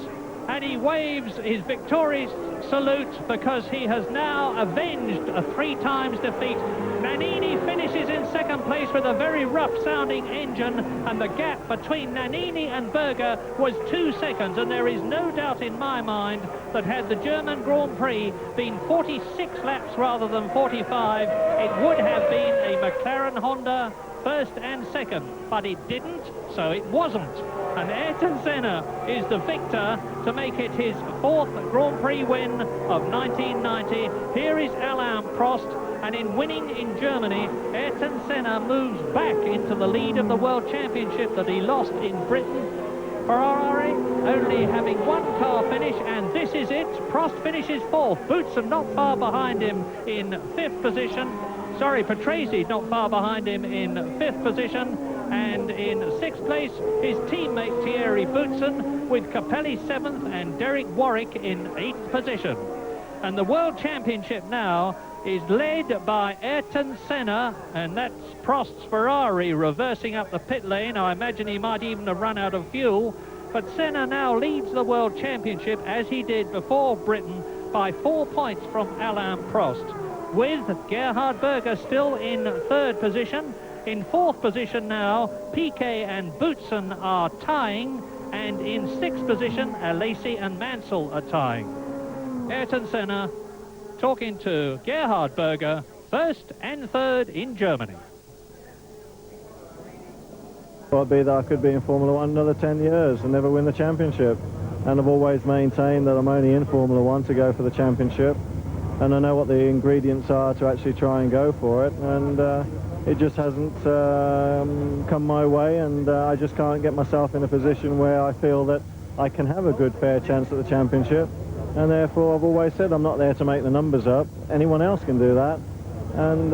and he waves his victorious salute because he has now avenged a 3 times defeat. Nannini finishes in second place with a very rough-sounding engine, and the gap between Nannini and Berger was 2 seconds, and there is no doubt in my mind that had the German Grand Prix been 46 laps rather than 45, it would have been a McLaren Honda first and second, but it didn't, so it wasn't. And Ayrton Senna is the victor to make it his 4th Grand Prix win of 1990. Here is Alain Prost, and in winning in Germany, Ayrton Senna moves back into the lead of the World Championship that he lost in Britain. Ferrari only having 1 car finish, and this is it. Prost finishes 4th. Boutsen not far behind him in 5th position. Sorry, Patrese not far behind him in 5th position, and in 6th place his teammate Thierry Boutsen, with Capelli 7th and Derek Warwick in 8th position. And the World Championship now is led by Ayrton Senna, and that's Prost's Ferrari reversing up the pit lane. I imagine he might even have run out of fuel, but Senna now leads the World Championship, as he did before Britain, by 4 points from Alain Prost, with Gerhard Berger still in 3rd position. In 4th position now, Piquet and Boutsen are tying, and in 6th position, Alesi and Mansell are tying. Ayrton Senna talking to Gerhard Berger, 1st and 3rd in Germany. Thought it'd be that I could be in Formula 1 another 10 years and never win the championship. And I've always maintained that I'm only in Formula 1 to go for the championship. And I know what the ingredients are to actually try and go for it. And it just hasn't come my way, and I just can't get myself in a position where I feel that I can have a good fair chance at the championship. And therefore I've always said I'm not there to make the numbers up. Anyone else can do that. And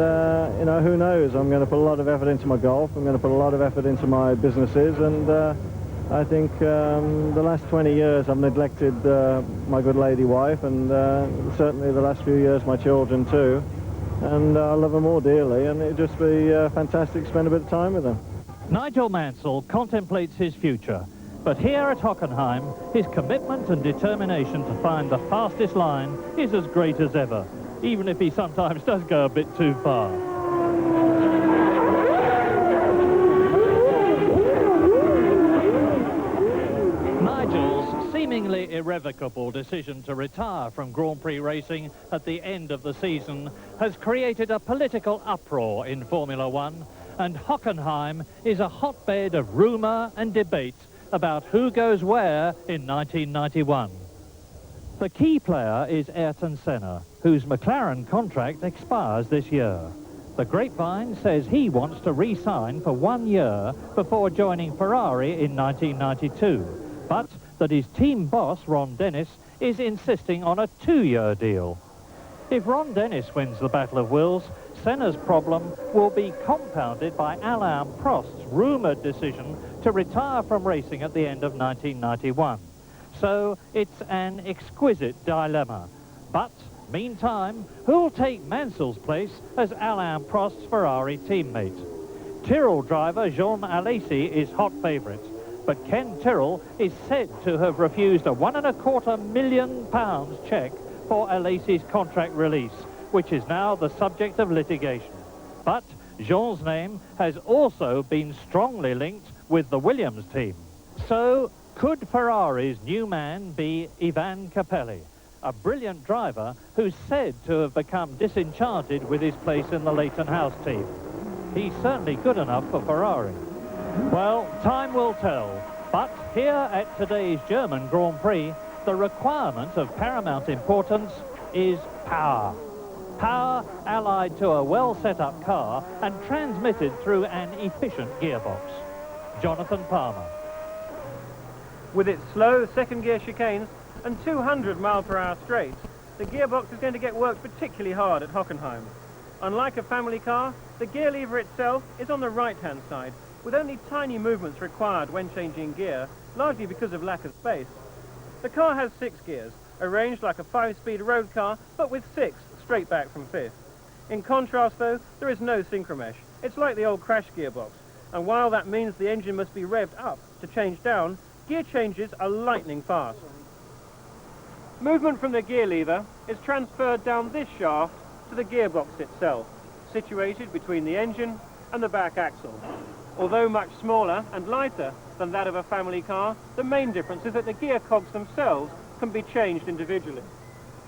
you know, who knows, I'm going to put a lot of effort into my golf, I'm going to put a lot of effort into my businesses, and I think the last 20 years I've neglected my good lady wife, and certainly the last few years my children too, and I love them all dearly, and it'd just be fantastic to spend a bit of time with them. Nigel Mansell contemplates his future, but here at Hockenheim his commitment and determination to find the fastest line is as great as ever, even if he sometimes does go a bit too far. Nigel's seemingly irrevocable decision to retire from Grand Prix racing at the end of the season has created a political uproar in Formula 1, and Hockenheim is a hotbed of rumour and debate about who goes where in 1991. The key player is Ayrton Senna, whose McLaren contract expires this year. The grapevine says he wants to re-sign for 1 year before joining Ferrari in 1992, but that his team boss, Ron Dennis, is insisting on a 2-year deal. If Ron Dennis wins the Battle of Wills, Senna's problem will be compounded by Alain Prost's rumoured decision to retire from racing at the end of 1991. So it's an exquisite dilemma. But meantime, who'll take Mansell's place as Alain Prost's Ferrari teammate? Tyrrell driver Jean Alesi is hot favourite, but Ken Tyrrell is said to have refused a £1.25 million cheque for Alesi's contract release, which is now the subject of litigation. But Jean's name has also been strongly linked with the Williams team. So, could Ferrari's new man be Ivan Capelli, a brilliant driver who's said to have become disenchanted with his place in the Leighton House team? He's certainly good enough for Ferrari. Well, time will tell, but here at today's German Grand Prix, the requirement of paramount importance is power. Power allied to a well-set-up car and transmitted through an efficient gearbox. Jonathan Palmer. With its slow second-gear chicanes and 200-mile-per-hour straights, the gearbox is going to get worked particularly hard at Hockenheim. Unlike a family car, the gear lever itself is on the right-hand side, with only tiny movements required when changing gear, largely because of lack of space. The car has 6 gears, arranged like a 5-speed road car, but with 6 straight back from 5th. In contrast, though, there is no synchromesh. It's like the old crash gearbox, and while that means the engine must be revved up to change down, gear changes are lightning fast. Movement from the gear lever is transferred down this shaft to the gearbox itself, situated between the engine and the back axle. Although much smaller and lighter than that of a family car, the main difference is that the gear cogs themselves can be changed individually.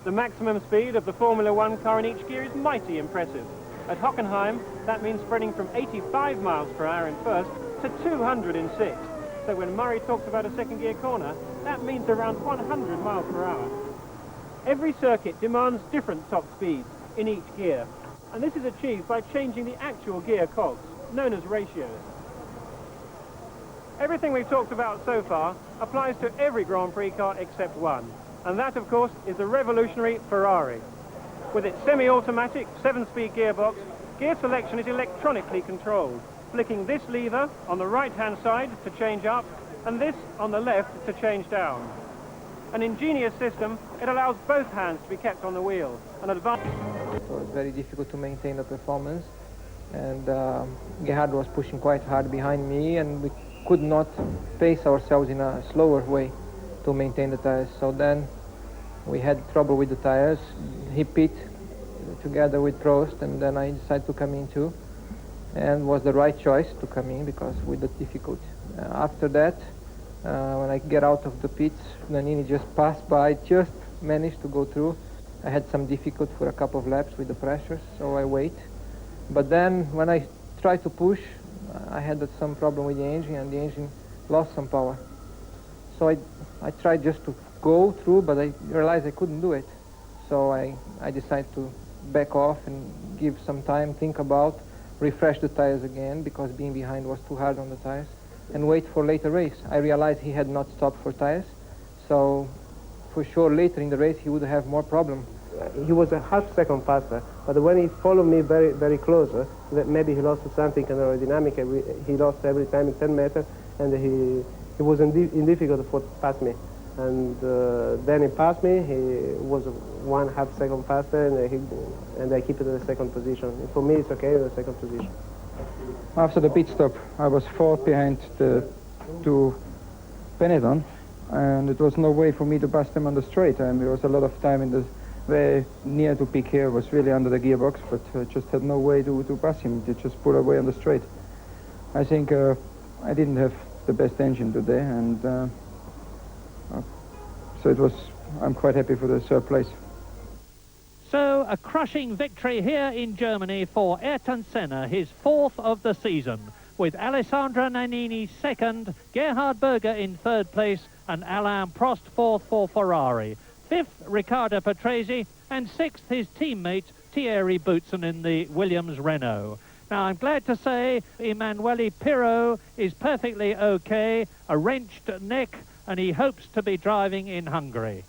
The maximum speed of the Formula One car in each gear is mighty impressive. At Hockenheim, that means spreading from 85 miles per hour in first to 200 in sixth. So when Murray talks about a second gear corner, that means around 100 miles per hour. Every circuit demands different top speeds in each gear, and this is achieved by changing the actual gear cogs, known as ratios. Everything we've talked about so far applies to every Grand Prix car except one, and that, of course, is the revolutionary Ferrari. With its semi-automatic 7-speed gearbox, gear selection is electronically controlled, flicking this lever on the right-hand side to change up, and this on the left to change down. An ingenious system, it allows both hands to be kept on the wheel, an advantage. So it's very difficult to maintain the performance, and Gerhard was pushing quite hard behind me, and we could not pace ourselves in a slower way to maintain the tires. So then we had trouble with the tires. He pit together with Prost, and then I decided to come in too, and was the right choice to come in because with the difficulty. After that, when I get out of the pits, Nannini just passed by, just managed to go through. I had some difficulty for a couple of laps with the pressure, so I wait. But then when I tried to push, I had some problem with the engine, and the engine lost some power. So I tried just to go through, but I realized I couldn't do it. So I decided to back off and give some time, think about, refresh the tires again, because being behind was too hard on the tires, and wait for later race. I realized he had not stopped for tires, so for sure later in the race he would have more problem. He was a half second faster, but when he followed me very, very close, that maybe he lost something in aerodynamic. He lost every time in 10 meters, and he was in difficulty for pass me. And then he passed me. He was 1/2 second faster, and I keep it in the second position. And for me, it's okay in the second position. After the pit stop, I was 4th behind the 2 Benetton, and it was no way for me to pass them on the straight. And there was a lot of time in the very near to peak here, was really under the gearbox, but just had no way to pass him. They just pulled away on the straight. I think I didn't have the best engine today, and so I'm quite happy for the 3rd place. So, a crushing victory here in Germany for Ayrton Senna, his 4th of the season, with Alessandro Nannini 2nd, Gerhard Berger in 3rd place, and Alain Prost 4th for Ferrari. 5th, Riccardo Patrese, and 6th, his teammate Thierry Boutsen in the Williams Renault. Now, I'm glad to say Emanuele Pirro is perfectly okay, a wrenched neck, and he hopes to be driving in Hungary.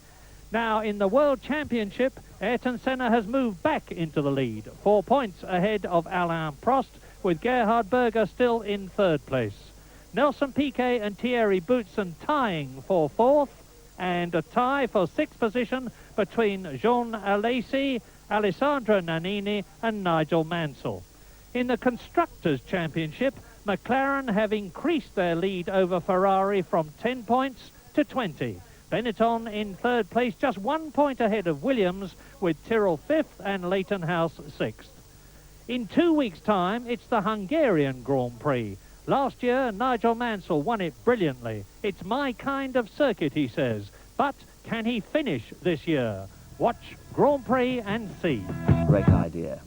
Now, in the World Championship, Ayrton Senna has moved back into the lead, 4 points ahead of Alain Prost, with Gerhard Berger still in 3rd place. Nelson Piquet and Thierry Boutsen tying for 4th, and a tie for 6th position between Jean Alesi, Alessandro Nannini and Nigel Mansell. In the Constructors' Championship, McLaren have increased their lead over Ferrari from 10 points to 20. Benetton in 3rd place, just 1 point ahead of Williams, with Tyrrell 5th and Leighton House 6th. In 2 weeks' time, it's the Hungarian Grand Prix. Last year, Nigel Mansell won it brilliantly. It's my kind of circuit, he says. But can he finish this year? Watch Grand Prix and see. Great idea.